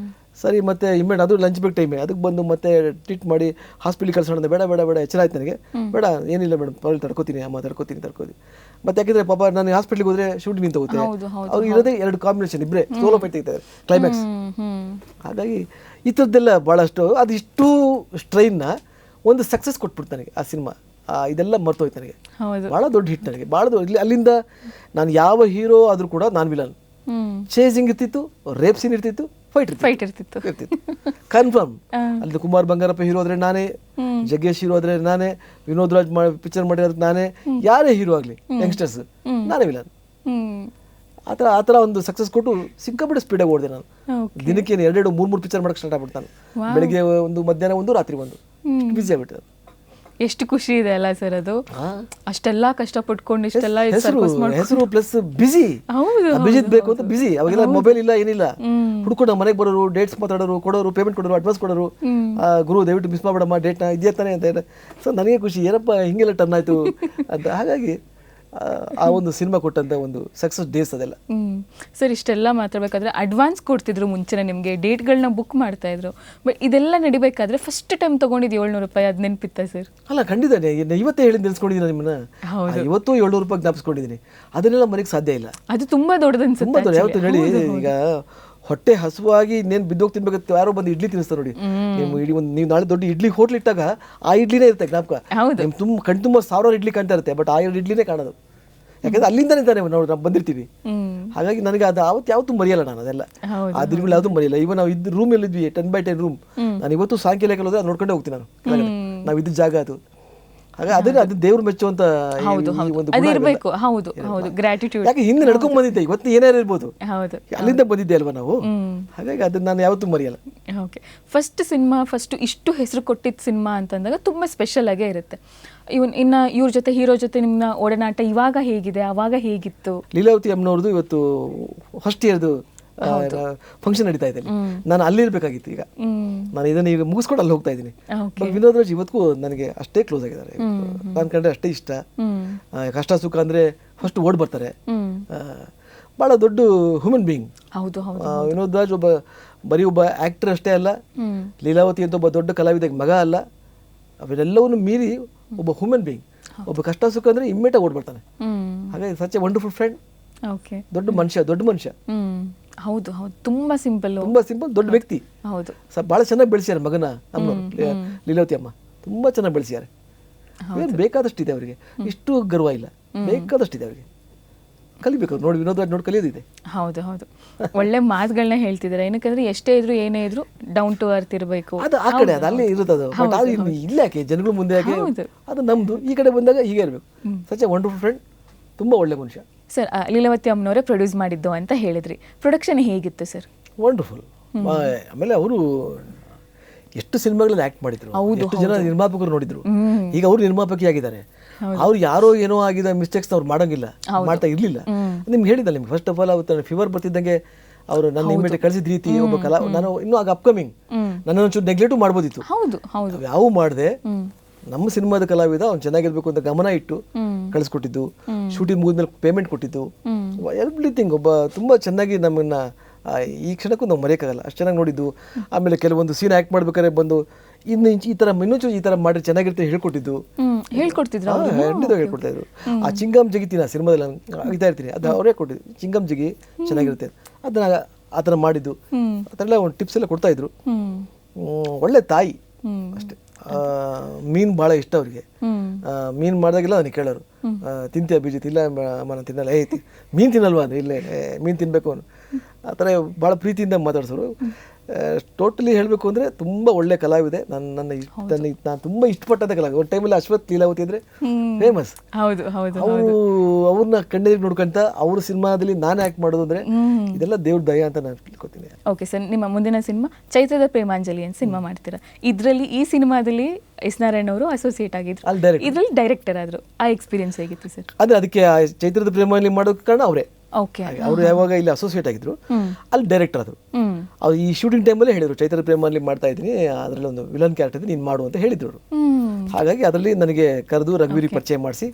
ಸರಿ, ಮತ್ತೆ ಇಮ್ಮಿಡಿಯೇಟ್ ಅದು ಲಂಚ್ ಬ್ರೇಕ್ ಟೈಮೇ, ಅದಕ್ಕೆ ಬಂದು ಮತ್ತೆ ಟ್ರೀಟ್ ಮಾಡಿ ಹಾಸ್ಪಿಟ್ಲಿಗೆ ಕಳ್ಸೋಣ. ಬೇಡ ಎಚ್ಚರ ಆಯ್ತು ನನಗೆ, ಬೇಡ ಏನಿಲ್ಲ ಮೇಡಮ್, ಪರವಾಗಿಲ್ಲ ತಡ್ಕೋತೀನಿ ಅಮ್ಮ, ತಡ್ಕೋತೀನಿ. ಮತ್ತೆ ಯಾಕೆಂದರೆ ಪಾಪ ನಾನು ಹಾಸ್ಪಿಟ್ಲಿಗೆ ಹೋದರೆ ಶೂಟಿಂಗ್ ನಿಂತೋಗುತ್ತೆ, ಅವ್ರು ಇರೋದೇ 2 ಕಾಂಬಿನೇಷನ್, ಇಬ್ಬರೇ ಸೋಲೋ ಫೈಟ್ ತೆಗಿತಾರೆ ಕ್ಲೈಮ್ಯಾಕ್ಸ್. ಹಾಗಾಗಿ ಈ ಥರದ್ದೆಲ್ಲ ಭಾಳಷ್ಟು, ಅದು ಇಷ್ಟು ಸ್ಟ್ರೈನ್ನ ಒಂದು ಸಕ್ಸಸ್ ಕೊಟ್ಬಿಡ್ತು ನನಗೆ ಆ ಸಿನಿಮಾ. ಇದೆಲ್ಲ ಮರ್ತೋಯ್ತು ನನಗೆ, ಭಾಳ ದೊಡ್ಡ ಹಿಟ್ ನನಗೆ, ಭಾಳ ದೊಡ್ಡ. ಅಲ್ಲಿಂದ ನಾನು ಯಾವ ಹೀರೋ ಆದರೂ ಕೂಡ ನಾನು ವಿಲನ್. ಚೇಸಿಂಗ್ ಇರ್ತಿತ್ತು, ರೇಪ್ ಸೀನ್ ಇರ್ತಿತ್ತು, ಫೈಟ್ ಇರ್ತಿತ್ತು ಕನ್ಫರ್ಮ್. ಅಲ್ಲಿ ಕುಮಾರ್ ಬಂಗಾರಪ್ಪ ಹೀರೋ ಆದ್ರೆ ನಾನೇ, ಜಗ್ಗೇಶ್ ಹೀರೋ ಆದ್ರೆ ನಾನೇ, ವಿನೋದ್ ರಾಜ್ ಪಿಕ್ಚರ್ ಮಾಡಿರೋದಕ್ಕೆ ನಾನೇ, ಯಾರೇ ಹೀರೋ ಆಗಲಿ ಯಂಗ್ಸ್ಟರ್ಸ್ ನಾನೇ ವಿಲನ್. ಆ ಥರ ಒಂದು ಸಕ್ಸಸ್ ಕೊಟ್ಟು ಸಿಕ್ಕಾಪಟ್ಟೆ ಸ್ಪೀಡಾಗಿ ಓಡಿದೆ ನಾನು.
Okay.
ದಿನಕ್ಕೆ 2-3 ಪಿಕ್ಚರ್ ಮಾಡಕ್ಕೆ ಸ್ಟಾರ್ಟ್ ಆಗ್ಬಿಟ್ಟು ನಾನು. ಬೆಳಿಗ್ಗೆ ಒಂದು, ಮಧ್ಯಾಹ್ನ ಒಂದು, ರಾತ್ರಿ ಒಂದು, ಬಿಸಿ ಆಗ್ಬಿಟ್ಟು.
ಎಷ್ಟು ಖುಷಿ ಇದೆ ಅಲ್ಲ ಸರ್ ಅದು, ಅಷ್ಟೆಲ್ಲ ಕಷ್ಟಪಟ್ಕೊಂಡು ಇಷ್ಟೆಲ್ಲ
ಹೆಸರು ಪ್ಲಸ್ ಬಿಸಿ.
ಹೌದು
ಅಭಿಜಿತ್ ಬೇಕು ಅಂತ ಬಿಸಿ. ಅವಾಗೆಲ್ಲ ಮೊಬೈಲ್ ಇಲ್ಲ, ಏನಿಲ್ಲ. ಹುಡ್ಕೊಂಡು ಮನೆಗೆ ಬರೋರು, ಡೇಟ್ಸ್ ಮಾತಾಡೋರು, ಕೊಡೋರು, ಪೇಮೆಂಟ್ ಕೊಡೋರು, ಅಡ್ವಾನ್ಸ್ ಕೊಡೋರು. ಗುರು ದಯವಿಟ್ಟು ಮಿಸ್ ಮಾಡಬೇಡಮ್ಮ ಡೇಟ್ನ, ಇದೆಯಾ ತಾನೆ ಅಂತ ಹೇಳಿ. ಸೊ ನನಗೆ ಖುಷಿ, ಏನಪ್ಪ ಹಿಂಗೆಲ್ಲ ಟರ್ನ್ ಆಯ್ತು ಅಂತ. ಹಾಗಾಗಿ ಆ ಒಂದು ಸಿನಿಮಾ ಕೊಟ್ಟಂತ ಒಂದು ಸಕ್ಸಸ್ ಡೇಸ್ ಅದೆಲ್ಲ.
ಸರ್ ಇಷ್ಟೆಲ್ಲ ಮಾತಾಡ್ಬೇಕಾದ್ರೆ ಅಡ್ವಾನ್ಸ್ ಕೊಡ್ತಿದ್ರು ಮುಂಚೆನೆ ನಿಮಗೆ, ಡೇಟ್ಗಳನ್ನ ಬುಕ್ ಮಾಡ್ತಾ ಇದ್ರು. ಬಟ್ ಇದೆಲ್ಲ ನಡಿಬೇಕಾದ್ರೆ ಫಸ್ಟ್ ಟೈಮ್ ತಗೊಂಡಿದ್ದು 700 ರೂಪಾಯಿ, ಅದು ನೆನಪಿತ್ತಾ ಸರ್?
ಅಲ್ಲ ಖಂಡಿತ, ಇವತ್ತೇ ಹೇಳಿ ನೆನೆಸ್ಕೊಂಡಿದ್ದೀನಿ ನಿಮ್ಮನ್ನ. ಇವತ್ತು 700 ರೂಪಾಯಿ ಜ್ಞಾಪಿಸ್ಕೊಂಡಿದ್ದೀನಿ. ಅದನ್ನೆಲ್ಲ ಮನೆಗೆ ಸಾಧ್ಯ ಇಲ್ಲ.
ಅದು ತುಂಬಾ ದೊಡ್ಡದು ಅನ್ಸುತ್ತೆ.
ತುಂಬಾ ದೊಡ್ಡ. ಯಾವತ್ತು ಹೇಳಿ, ಈಗ ಹೊಟ್ಟೆ ಹಸುವಾಗಿ ಇನ್ನೇನು ಬಿದ್ದೋಗಿ ತಿನ್ಬೇಕು, ಯಾರೋ ಬಂದು ಇಡ್ಲಿ ತಿನ್ನಿಸ್ತಾರೆ ನೋಡಿ. ನೀವು ನಾಳೆ ದೊಡ್ಡ ಇಡ್ಲಿ ಹೋಟ್ಲ್ ಇಟ್ಟಾಗ ಆ ಇಡ್ಲಿನೇ ಇರುತ್ತೆ ಜ್ಞಾಪಕ. ತುಂಬ ಕಣ್ ತುಂಬ 1000 ಇಡ್ಲಿ ಕಾಣ್ತಾ ಇರುತ್ತೆ, ಬಟ್ ಆ ಇಡ್ಲಿನೇ ಕಾಣೋದು. ಯಾಕಂದ್ರೆ ಅಲ್ಲಿಂದಾನೇ ತಾನೇ ನಾವು ಬಂದಿರ್ತೀವಿ. ಹಾಗಾಗಿ ನನಗೆ ಅದು ಯಾವತ್ತೂ ಮರೆಯಲ್ಲ ನಾನು ಅದೆಲ್ಲ. ಆ ದಿನಗಳು ಯಾವತ್ತೂ ಮರೆಯಲ್ಲ. ಇವಾಗ ನಾವು ಇದ್ದು ರೂಮಲ್ಲಿ ಇದ್ವಿ, 10x10 ರೂಮ್. ನಾನು ಇವತ್ತು ಸಾಯಂಕಾಲ ಹೋದ್ರೆ ನೋಡ್ಕೊಂಡೇ ಹೋಗ್ತೀನಿ ನಾನು. ನಾವು ಇದ್ದ ಜಾಗ ಅದು. ಹಾಗಾಗಿ ಅದು ದೇವ್ರು ಮೆಚ್ಚುವಂತ ಯಾಕೆ ಹಿಂದೆ ನಡ್ಕೊಂಡ್ ಬಂದಿದ್ದೆ, ಇವತ್ತು ಏನಾರು ಇರ್ಬೋದು, ಅಲ್ಲಿಂದ ಬಂದಿದ್ದೆ ಅಲ್ವಾ ನಾವು. ಹಾಗಾಗಿ ಅದನ್ನ ನಾನು ಯಾವತ್ತೂ ಮರೆಯಲ್ಲ.
ಫಸ್ಟ್ ಸಿನಿಮಾ, ಫಸ್ಟ್ ಇಷ್ಟು ಹೆಸರು ಕೊಟ್ಟಿದ್ದ ಸಿನಿಮಾ ಅಂತಂದಾಗ ತುಂಬಾ ಸ್ಪೆಷಲ್ ಆಗೇ ಇರುತ್ತೆ. ಇನ್ನ ಇವ್ರ ಜೊತೆ, ಹೀರೋ ಜೊತೆ ನಿಮ್ಮ ಒಡನಾಟ ಇವಾಗ ಹೇಗಿದೆ, ಅವಾಗ ಹೇಗಿತ್ತು?
ಲೀಲಾವತಿ ಅಮ್ಮನವ್ರದ್ದು ಇವತ್ತು ಫಸ್ಟ್ ಇಯರ್ದು ಫಂಕ್ಷನ್ ನಡೀತಾ ಇದೆ. ನಾನು ಅಲ್ಲಿರ್ಬೇಕಾಗಿತ್ತು. ಈಗ ನಾನು ಇದನ್ನ ಈಗ ಮುಗಿಸ್ಕೊಂಡು ಅಲ್ಲಿ ಹೋಗ್ತಾ ಇದ್ದೀನಿ. ವಿನೋದ್ ರಾಜ್ ಇವತ್ತಿಗೂ ನನಗೆ ಅಷ್ಟೇ ಕ್ಲೋಸ್ ಆಗಿದ್ದಾರೆ. ನಾನು ಕಂಡ್ರೆ ಅಷ್ಟೇ ಇಷ್ಟ. ಕಷ್ಟ ಸುಖ ಅಂದ್ರೆ ಫಸ್ಟ್ ಓಡ್ ಬರ್ತಾರೆ. ಬಹಳ ದೊಡ್ಡ ಹ್ಯೂಮನ್ ಬೀಯಿಂಗ್ ವಿನೋದ್ ರಾಜ್. ಬರೀ ಒಬ್ಬ ಆಕ್ಟರ್ ಅಷ್ಟೇ ಅಲ್ಲ, ಲೀಲಾವತಿ ಅಂತ ಒಬ್ಬ ದೊಡ್ಡ ಕಲಾವಿದ ಮಗ ಅಲ್ಲ. ಅವೆಲ್ಲವನ್ನು ಮೀರಿ ಒಬ್ಬ ಹ್ಯೂಮನ್ ಬೀಯಿಂಗ್. ಒಬ್ಬ ಕಷ್ಟ ಸುಖ ಅಂದ್ರೆ ಇಮ್ಮಿಡಿಯೇಟ್ ಓಡ್ ಬರ್ತಾನೆ. ಹಾಗಾಗಿ ಸಚ್ ಎ ವಂಡರ್ಫುಲ್ ಫ್ರೆಂಡ್. ದೊಡ್ಡ ಮನುಷ್ಯ.
ಹೌದು ಹೌದು, ತುಂಬಾ ಸಿಂಪಲ್,
ದೊಡ್ಡ ವ್ಯಕ್ತಿ.
ಹೌದು,
ಬಹಳ ಚೆನ್ನಾಗಿ ಬೆಳೆಸಿದ್ದಾರೆ ಮಗನ. ನಮ್ಮ ಲೀಲಾವತಿ ಅಮ್ಮ ತುಂಬಾ ಚೆನ್ನಾಗಿ ಬೆಳೆಸಿದ್ದಾರೆ. ಬೇಕಾದಷ್ಟಿದೆ ಅವರಿಗೆ, ಇಷ್ಟು ಗರ್ವ ಇಲ್ಲ, ಬೇಕಾದಷ್ಟಿದೆ ಅವರಿಗೆ. ಕಲಿಬೇಕು ನೋಡಿ, ವಿನೋದ್ ರಾಜ್ ನೋಡಿ ಕಲಿಯೋದಿದೆ.
ಹೌದು ಹೌದು, ಒಳ್ಳೆ ಮಾತುಗಳನ್ನ ಹೇಳ್ತಿದ್ದಾರೆ. ಏನಕ್ಕಂದ್ರೆ ಎಷ್ಟೇ ಇದ್ರು ಏನೇ ಇದ್ರು ಡೌನ್ ಟು ಅರ್ತ್ ಇರಬೇಕು.
ಅದು ಆ ಕಡೆ ಅದು ಅಲ್ಲಿ ಇರುತ್ತದು. ಬಟ್ ಅದು ಇಲ್ಲ ಯಾಕೆ ಜನಗಳ ಮುಂದೆ ಯಾಕೆ, ಅದು ನಮ್ದು ಈ ಕಡೆ ಬಂದಾಗ ಹೀಗೆ ಇರಬೇಕು. ಸಚ್ ಎ ವಂಡರ್ಫುಲ್ ಫ್ರೆಂಡ್, ತುಂಬಾ ಒಳ್ಳೆ ಮನುಷ್ಯ.
ಸರ್, ಲೀಲಾವತಿ ಅಮ್ಮನವರೇ ಪ್ರೊಡ್ಯೂಸ್ ಮಾಡಿದ್ದು ಅಂತ ಹೇಳಿದ್ರಿ. ಪ್ರೊಡಕ್ಷನ್ ಹೇಗಿತ್ತು ಸರ್?
ವಂಡರ್ಫುಲ್. ಆಮೇಲೆ ಅವರು ಎಷ್ಟು ಸಿನಿಮಾಗಳಲ್ಲಿ ಆಕ್ಟ್ ಮಾಡಿದ್ರು, ಎಷ್ಟು ಜನ ನಿರ್ಮಾಪಕರು ನೋಡಿದ್ರು. ಈಗ ಅವರು ನಿರ್ಮಾಪಕಿ ಆಗಿದ್ದಾರೆ. ಅವ್ರು ಯಾರೋ ಏನೋ ಆಗಿದ ಮಿಸ್ಟೇಕ್ಸ್ ಅವ್ರು ಮಾಡಂಗಿಲ್ಲ, ಮಾಡ್ತಾ ಇರ್ಲಿಲ್ಲ. ನಿಮ್ಗೆ ಹೇಳಿದಲ್ಲ, ನಿಮ್ಗೆ ಫಸ್ಟ್ ಆಫ್ ಆಲ್ ಅವತ್ತು ಫೀವರ್ ಬರ್ತಿದ್ದಂಗೆ ಅವರು ನನ್ನ ಇಮಿಡಿಯೇಟ್ ಕಳಿಸಿದ ರೀತಿ, ಒಬ್ಬ ಕಲಾ, ನಾನು ಇನ್ನೂ ಆಗ ಅಪ್ಕಮಿಂಗ್, ನನ್ನನ್ನು ಒಂಚೂರು ನೆಗ್ಲೆಕ್ಟು ಮಾಡ್ಬೋದಿತ್ತು. ಯಾವ ಮಾಡಿದೆ, ನಮ್ಮ ಸಿನಿಮಾದ ಕಲಾವಿದ ಅವ್ನು ಚೆನ್ನಾಗಿರ್ಬೇಕು ಅಂತ ಗಮನ ಇಟ್ಟು ಕಳಿಸ್ಕೊಟ್ಟಿದ್ದು, ಶೂಟಿಂಗ್ ಮುಗಿದ್ಮೇಲೆ ಪೇಮೆಂಟ್ ಕೊಟ್ಟಿದ್ದು, ಎವ್ರಿಥಿಂಗ್. ಒಬ್ಬ ತುಂಬಾ ಚೆನ್ನಾಗಿ ನಮ್ಮನ್ನ ಈ ಕ್ಷಣಕ್ಕೂ ನಾವು ಮರೆಯೋಕ್ಕಾಗಲ್ಲ, ಅಷ್ಟು ಚೆನ್ನಾಗಿ ನೋಡಿದ್ದು. ಆಮೇಲೆ ಕೆಲವೊಂದು ಸೀನ್ ಆಕ್ಟ್ ಮಾಡ್ಬೇಕಾದ್ರೆ ಬಂದು ಇನ್ನೊಂಚೂರು ಈ ತರ ಮಾಡಿ ಚೆನ್ನಾಗಿರುತ್ತೆ ಹೇಳ್ಕೊಟ್ಟಿದ್ದು, ಹೇಳ್ಕೊಡ್ತಾ ಇದ್ರು. ಆ ಚಿಂಗಮ್ ಜಗಿತೀನಿ ಆ ಸಿನಿಮಾದಲ್ಲಿ ಆಗ್ತಾ ಇರ್ತೀನಿ, ಅದು ಅವರೇ ಕೊಟ್ಟಿದ್ದು. ಚಿಂಗಮ್ ಜಗಿ ಚೆನ್ನಾಗಿರುತ್ತೆ, ಅದನ್ನ ಆ ಥರ ಮಾಡಿದ್ದು, ಆ ಥರ ಎಲ್ಲ ಒಂದು ಟಿಪ್ಸ್ ಎಲ್ಲ ಕೊಡ್ತಾ ಇದ್ರು. ಒಳ್ಳೆ ತಾಯಿ ಅಷ್ಟೇ. ಮೀನು ಭಾಳ ಇಷ್ಟ ಅವ್ರಿಗೆ. ಮೀನು ಮಾಡಿದಾಗೆಲ್ಲ ನನಗೆ ಕೇಳೋರು, ತಿಂತೀಯ ಅಭಿಜಿತ್? ಇಲ್ಲ ನಾನು ತಿನ್ನಲ್ಲ. ಮೀನು ತಿನ್ನಲ್ವಾ? ಇಲ್ಲೇ ಮೀನು ತಿನ್ಬೇಕು ಅವನು. ಆ ಥರ ಭಾಳ ಪ್ರೀತಿಯಿಂದ ಮಾತಾಡ್ಸೋರು. ಟೋಟಲಿ ಹೇಳಬೇಕು ಅಂದರೆ ತುಂಬ ಒಳ್ಳೆ ಕಲಾವಿದೆ. ನಾನು ತುಂಬ ಇಷ್ಟಪಟ್ಟಂಥ ಕಲಾವಿದೆ. ಒಂದು ಟೈಮಲ್ಲಿ ಅಶ್ವಥ್ ಲೀಲಾವತಿ ಅಂದರೆ ಫೇಮಸ್. ಅವರು ಅವ್ರನ್ನ ಕಣ್ಣೆದುರಿಗೆ ನೋಡ್ಕೊಂತ ಅವ್ರ ಸಿನಿಮಾದಲ್ಲಿ ನಾನು ಆ್ಯಕ್ಟ್ ಮಾಡೋದು ಅಂದರೆ ಇದೆಲ್ಲ ದೇವ್ರ ದಯ ಅಂತ ನಾನು ತಿಳ್ಕೊತೀನಿ.
ಓಕೆ ಸರ್, ನಿಮ್ಮ ಮುಂದಿನ ಸಿನಿಮಾ ಚೈತ್ರದ ಪ್ರೇಮಾಂಜಲಿ ಅಂತ ಸಿನಿಮಾ ಮಾಡ್ತೀರಾ. ಇದರಲ್ಲಿ, ಈ ಸಿನಿಮಾದಲ್ಲಿ ಎಸ್ ನಾರಾಯಣ್ ಅವರು ಅಸೋಸಿಯೇಟ್ ಆಗಿದ್ರು, ಇದರಲ್ಲಿ ಡೈರೆಕ್ಟರ್ ಆದ್ರು. ಆ ಎಕ್ಸ್ಪೀರಿಯನ್ಸ್ ಹೇಗಿತ್ತು ಸರ್?
ಅದಕ್ಕೆ ಚೈತ್ರದ ಪ್ರೇಮಾಂಜಲಿ ಮಾಡೋದು ಕಾರಣ ಅವರೇ. ಅವರು ಯಾವಾಗ ಇಲ್ಲಿ ಅಸೋಸಿಯೇಟ್ ಆಗಿದ್ರು, ಅಲ್ಲಿ ಡೈರೆಕ್ಟರ್ ಆದ್ರು. ಅವ್ರು ಈ ಶೂಟಿಂಗ್ ಟೈಮಲ್ಲಿ ಹೇಳಿದ್ರು, ಚೈತ್ರ ಪ್ರೇಮಲ್ಲಿ ಮಾಡ್ತಾ ಇದ್ದೀನಿ, ಅದರಲ್ಲಿ ಒಂದು ವಿಲನ್ ಕ್ಯಾರೆಕ್ಟರ್ ಇದೆ, ನೀನು ಮಾಡು ಅಂತ ಹೇಳಿದ್ರು. ಹಾಗಾಗಿ ಅದರಲ್ಲಿ ನನಗೆ ಕರೆದು ರಘುವೀರಿ ಪರಿಚಯ ಮಾಡಿಸಿ,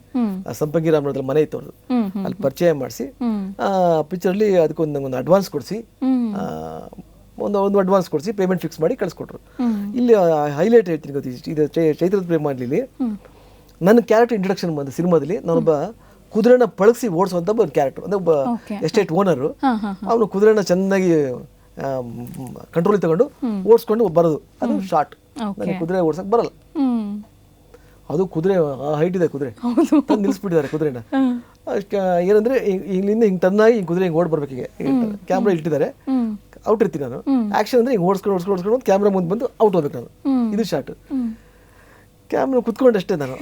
ಸಂಪಂಗಿ ರಾಮನದ್ರ ಮನೆ ಇತ್ತು ಅವ್ರದ್ದು, ಅಲ್ಲಿ ಪರಿಚಯ ಮಾಡಿಸಿ ಪಿಕ್ಚರಲ್ಲಿ ಅದಕ್ಕೊಂದು ಅಡ್ವಾನ್ಸ್ ಕೊಡಿಸಿ, ಒಂದು ಅಡ್ವಾನ್ಸ್ ಕೊಡಿಸಿ ಪೇಮೆಂಟ್ ಫಿಕ್ಸ್ ಮಾಡಿ ಕಳಿಸ್ಕೊಟ್ರು. ಇಲ್ಲಿ ಹೈಲೈಟ್ ಹೇಳ್ತೀನಿ ಗೊತ್ತಿ, ಇದು ಚೈತ್ರದ ಪ್ರೇಮಲ್ಲಿ ನನ್ನ ಕ್ಯಾರೆಕ್ಟರ್ ಇಂಟ್ರಡಕ್ಷನ್ ಬಂದ ಸಿನಿಮಾದಲ್ಲಿ ನಾನೊಬ್ಬ ಕುದುರೆನ ಪಳಗಿಸಿ ಓಡಿಸುವಂತ ಒಂದು ಕ್ಯಾರೆಕ್ಟರ್. ಅಂದ್ರೆ ಒಬ್ಬ ಎಸ್ಟೇಟ್ ಓನರು, ಅವನು ಕುದುರೆನ ಚೆನ್ನಾಗಿ ಕಂಟ್ರೋಲ್ ತಗೊಂಡು ಓಡಿಸ್ಕೊಂಡು ಬರೋದು, ಅದು ಶಾರ್ಟ್. ನನಗೆ ಕುದುರೆ ಓಡ್ಸಕ್ ಬರಲ್ಲ. ಅದು ಕುದುರೆ ಹೈಟ್ ಇದೆ, ಕುದುರೆ ನಿಲ್ಸ್ಬಿಟ್ಟಿದ್ದಾರೆ ಕುದುರೆನ. ಏನಂದ್ರೆ ಇಲ್ಲಿಂದ ಹಿಂಗೆ ತನ್ನಾಗಿ ಕುದುರೆ ಹಿಂಗೆ ಓಡ್ ಬರ್ಬೇಕಿಗೆ ಕ್ಯಾಮ್ರಾ ಇಟ್ಟಿದ್ದಾರೆ, ಔಟ್ ಇರ್ತೀನಿ ನಾನು. ಆಕ್ಷನ್ ಅಂದ್ರೆ ಹಿಂಗೆ ಓಡಿಸ್ಕೊಂಡು ಕ್ಯಾಮ್ರಾ ಮುಂದೆ ಬಂದು ಔಟ್ ಹೋಗ್ಬೇಕು ನಾನು. ಇದು ಶಾರ್ಟ್. ಕ್ಯಾಮ್ರಾ ಕುತ್ಕೊಂಡಷ್ಟೇ ನಾನು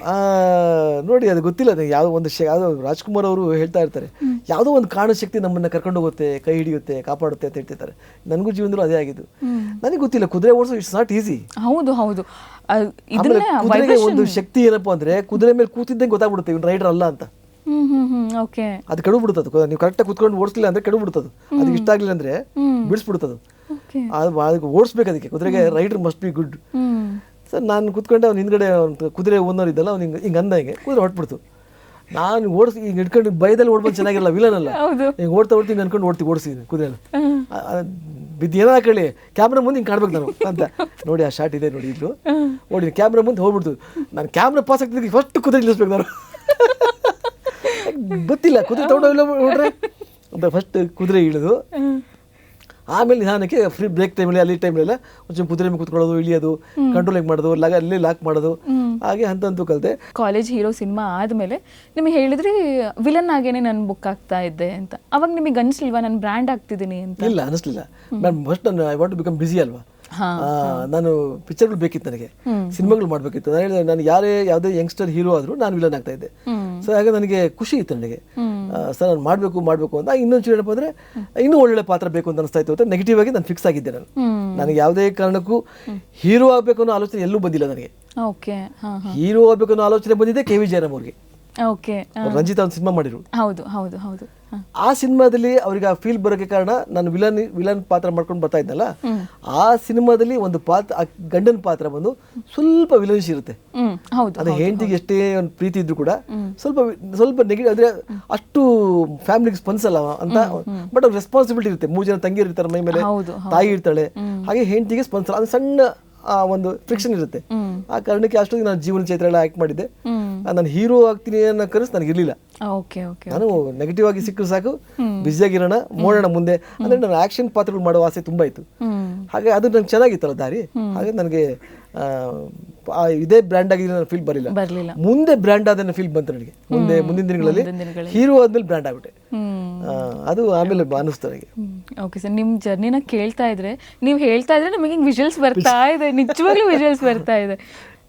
ನೋಡಿ ಅದು ಗೊತ್ತಿಲ್ಲ ನನಗೆ ಯಾವುದೋ ಒಂದು ಯಾವುದೋ ರಾಜ್ಕುಮಾರ್ ಅವರು ಹೇಳ್ತಾ ಇರ್ತಾರೆ, ಯಾವುದೋ ಒಂದು ಕಾಣೋ ಶಕ್ತಿ ನಮ್ಮನ್ನು ಕರ್ಕೊಂಡು ಹೋಗುತ್ತೆ, ಕೈ ಹಿಡಿಯುತ್ತೆ, ಕಾಪಾಡುತ್ತೆ ಅಂತ ಹೇಳ್ತಿರ್ತಾರೆ. ನನಗೂ ಜೀವನದಲ್ಲೂ ಅದೇ ಆಗಿದ್ದು. ನನಗೆ ಗೊತ್ತಿಲ್ಲ ಕುದುರೆ ಓಡಿಸೋ ಇಟ್ಸ್ ನಾಟ್ ಈಸಿ.
ಹೌದು ಹೌದು.
ಕುದುರೆಗೆ ಒಂದು ಶಕ್ತಿ ಏನಪ್ಪಾ ಅಂದ್ರೆ ಕುದುರೆ ಮೇಲೆ ಕೂತಿದ್ದಂಗೆ ಗೊತ್ತಾಗ್ಬಿಡುತ್ತೆ ಇವ್ನು ರೈಡರ್ ಅಲ್ಲ ಅಂತ.
ಓಕೆ.
ಅದು ಕೆಡು ಬಿಡುತ್ತದು. ನೀವು ಕರೆಕ್ಟಾಗಿ ಕುತ್ಕೊಂಡು ಓಡಿಸ್ಲಿಲ್ಲ ಅಂದ್ರೆ ಕೆಡು ಬಿಡುತ್ತದು. ಅದಕ್ಕೆ ಇಷ್ಟ ಆಗ್ಲಿಲ್ಲ ಅಂದ್ರೆ ಬಿಡಿಸ್ಬಿಡುತ್ತದು. ಅದು ಓಡಿಸ್ಬೇಕು. ಅದಕ್ಕೆ ಕುದುರೆಗೆ rider must be good. Sir ನಾನು ಕುತ್ಕೊಂಡೆ ಅವ್ನು ಹಿಂದ್ಗಡೆ ಕುದುರೆ ಓನರ್ ಇದ್ದಲ್ಲ ಅವ್ನು ಹಿಂಗೆ ಅಂದ, ಹಿಂಗೆ ಕುದುರೆ ಹೊಟ್ಬಿಡ್ತು. ನಾನು ಓಡಿಸಿ ಹಿಂಗೆ ಇಟ್ಕೊಂಡು ಭಯದಲ್ಲಿ ಓಡ್ಬೋದು ಚೆನ್ನಾಗಿರಲ್ಲ, ವಿಲನ್ ಅಲ್ಲ. ಹಿಂಗೆ ಓಡ್ತಾ ಹಿಂಗೆ ಅನ್ಕೊಂಡು ಓಡಿಸಿದ್ದೀನಿ ಕುದುರೆನ. ಬಿದ್ದು ಏನೋ ಹಾಕೊಳ್ಳಿ ಕ್ಯಾಮ್ರಾ ಮುಂದೆ ಹಿಂಗೆ ಕಾಣ್ಬೇಕು ನಾನು ಅಂತ. ನೋಡಿ ಆ ಶಾಟ್ ಇದೆ ನೋಡಿ, ಇಲ್ಲೂ ಓಡಿ ಕ್ಯಾಮ್ರಾ ಮುಂದೆ ಹೋಗ್ಬಿಡ್ತು. ನಾನು ಕ್ಯಾಮ್ರಾ ಪಾಸ್ ಆಗ್ತಿದ್ದಕ್ಕೆ ಫಸ್ಟ್ ಕುದುರೆ ನಿಲ್ಲಿಸ್ಬೇಕು ನಾನು. ಗೊತ್ತಿಲ್ಲ ಕುದುರೆ ತಗೊಂಡೋಗಿಲ್ಲ ನೋಡ್ರೆ ಅಂತ ಫಸ್ಟ್ ಕುದುರೆ ಇಳಿದು ಆಮೇಲೆ ನಿಧಾನಕ್ಕೆ ಫ್ರೀ ಬ್ರೇಕ್ ಟೈಮಲ್ಲಿ ಅಲ್ಲಿ ಟೈಮಲ್ಲೆಲ್ಲ ಒಂಚೂರು ಕುದುರೆ ಮೇಲೆ ಕುತ್ಕೊಳ್ಳೋದು, ಇಳಿಯೋದು, ಕಂಟ್ರೋಲ್ ಹೆಂಗೆ ಮಾಡೋದು, ಅಲ್ಲಿ ಲಾಕ್ ಮಾಡೋದು, ಹಾಗೆ ಹಂತ ಕಲಿತೆ.
ಕಾಲೇಜ್ ಹೀರೋ ಸಿನಿಮಾ ಆದಮೇಲೆ ನಿಮಗೆ ಹೇಳಿದ್ರಿ ವಿಲನ್ ಆಗೇನೆ ನಾನು ಬುಕ್ ಆಗ್ತಾ ಇದ್ದೆ ಅಂತ. ಅವಾಗ ನಿಮಗೆ ಅನಿಸ್ಲಿಲ್ವಾ ನಾನು ಬ್ರ್ಯಾಂಡ್ ಆಗ್ತಿದ್ದೀನಿ ಅಂತ?
ಇಲ್ಲ ಅನಿಸ್ಲಿಲ್ಲ. ನಾನು ಫಸ್ಟ್ ನಾನು ಐ ವಾಂಟ್ ಟು ಬಿಕಮ್ ಬಿಸಿ ಅಲ್ವಾ. ನಾನು ಪಿಕ್ಚರ್ಗಳು ಬೇಕಿತ್ತು, ನನಗೆ ಸಿನಿಮಾಗಳು ಮಾಡಬೇಕಿತ್ತು. ನಾನು ಹೇಳಿದೆ ನಾನು ಯಾವುದೇ ಯಂಗ್ಸ್ಟರ್ ಹೀರೋ ಆದರೂ ನಾನು ವಿಲನ್ ಆಗ್ತಾ ಇದ್ದೆ. ಸೊ ಹಾಗೆ ನನಗೆ ಖುಷಿ ಇತ್ತು ನನಗೆ. ಸರ್ ನಾನು ಮಾಡಬೇಕು ಅಂತ. ಇನ್ನೊಂದು ಏನಪ್ಪ ಅಂದರೆ ಇನ್ನೂ ಒಳ್ಳೊಳ್ಳೆ ಪಾತ್ರ ಬೇಕು ಅಂತ ಅನಿಸ್ತಾ ಇತ್ತು ಅಂತ ನೆಗೆಟಿವ್ ಆಗಿ ನಾನು ಫಿಕ್ಸ್ ಆಗಿದ್ದೆ. ನನಗೆ ಯಾವುದೇ ಕಾರಣಕ್ಕೂ ಹೀರೋ ಆಗಬೇಕು ಅನ್ನೋ ಆಲೋಚನೆ ಎಲ್ಲೂ ಬಂದಿಲ್ಲ ನನಗೆ. ಹೀರೋ ಆಗಬೇಕು ಅನ್ನೋ ಆಲೋಚನೆ ಬಂದಿದೆ ಕೆ.ವಿ. ಜಯರಾಮ್ ಅವ್ರಿಗೆ. ರಂಜಿತಾ ಒಂದು ಸಿನಿಮಾ ಮಾಡಿರು.
ಹೌದು ಹೌದು ಹೌದು.
ಆ ಸಿನಿಮಾದಲ್ಲಿ ಅವ್ರಿಗೆ ಆ ಫೀಲ್ ಬರೋಕ್ಕೆ ಕಾರಣ ನಾನು ವಿಲನ್ ಪಾತ್ರ ಮಾಡ್ಕೊಂಡು ಬರ್ತಾ ಇದ್ನಲ್ಲ, ಆ ಸಿನಿಮಾದಲ್ಲಿ ಒಂದು ಪಾತ್ರ ಗಂಡನ ಪಾತ್ರ ಬಂದು ಸ್ವಲ್ಪ ವಿಲನ್ಶಿ ಇರುತ್ತೆ. ಅದು ಹೆಂಡತಿಗೆ ಎಷ್ಟೇ ಒಂದು ಪ್ರೀತಿ ಇದ್ರು ಕೂಡ ಸ್ವಲ್ಪ ನೆಗೆಟಿವ್ ಅಂದ್ರೆ ಅಷ್ಟು ಫ್ಯಾಮಿಲಿಗೆ ಸ್ಪಂದಿಸಲ್ಲ ಅಂತ. ಬಟ್ ಅವ್ರ ರೆಸ್ಪಾನ್ಸಿಬಿಲಿಟಿ ಇರುತ್ತೆ. 3 ಜನ ತಂಗಿ ಇರ್ತಾರೆ ಮೈ ಮೇಲೆ, ತಾಯಿ ಇರ್ತಾಳೆ, ಹಾಗೆ ಹೆಂಡತಿಗೆ ಸ್ಪಂದಿಸಲ್ಲ. ಅದು ಸಣ್ಣ ಒಂದು ಫ್ರಿಕ್ಷನ್ ಇರುತ್ತೆ. ಆ ಕಾರಣಕ್ಕೆ ಅಷ್ಟೊಂದು ನಾನು ಜೀವನ ಚೈತ್ರ ಎಲ್ಲ ಆಕ್ಟ್ ಮಾಡಿದ್ದೆ. ನಾನು ಹೀರೋ ಆಗ್ತೀನಿ ಅನ್ನೋ ಕನಸು ನನಗೆ ಇರಲಿಲ್ಲ. ನಾನು ನೆಗೆಟಿವ್ ಆಗಿ ಸಿಕ್ಕರು ಸಾಕು, ಬ್ಯುಸಿಯಾಗಿರೋಣ, ಮಾಡೋಣ ಮುಂದೆ ಅಂದ್ರೆ ನಾನು ಆಕ್ಷನ್ ಪಾತ್ರಗಳು ಮಾಡೋ ಆಸೆ ತುಂಬಾ ಇತ್ತು. ಹಾಗೆ ಅದು ನಂಗೆ ಚೆನ್ನಾಗಿತ್ತಲ್ಲ ದಾರಿ. ಹಾಗೆ ನನಗೆ ಇದೇ ಬ್ರ್ಯಾಂಡ್ ಆಗಿ ಫೀಲ್ ಬರಲಿಲ್ಲ. ಮುಂದೆ ಬ್ರ್ಯಾಂಡ್ ಆದ ಫೀಲ್ ಬಂತು ನನಗೆ. ಮುಂದಿನ ದಿನಗಳಲ್ಲಿ ಹೀರೋ ಆದ್ಮೇಲೆ ಬ್ರ್ಯಾಂಡ್ ಆಗ್ಬಿಟ್ಟೆ. ಅದು ಆಮೇಲೆ ಅನಿಸ್ತು ನನಗೆ.
ಓಕೆ ಸರ್, ನಿಮ್ಮ ಜರ್ನಿನ ಕೇಳ್ತಾ ಇದ್ರೆ, ನೀವು ಹೇಳ್ತಾ ಇದ್ರೆ ನಮಗೆ ವಿಜುವಲ್ಸ್ ಬರ್ತಾ ಇದೆ, ನಿಜವಾಗ್ಲೂ ವಿಜುವಲ್ಸ್ ಬರ್ತಾ ಇದೆ.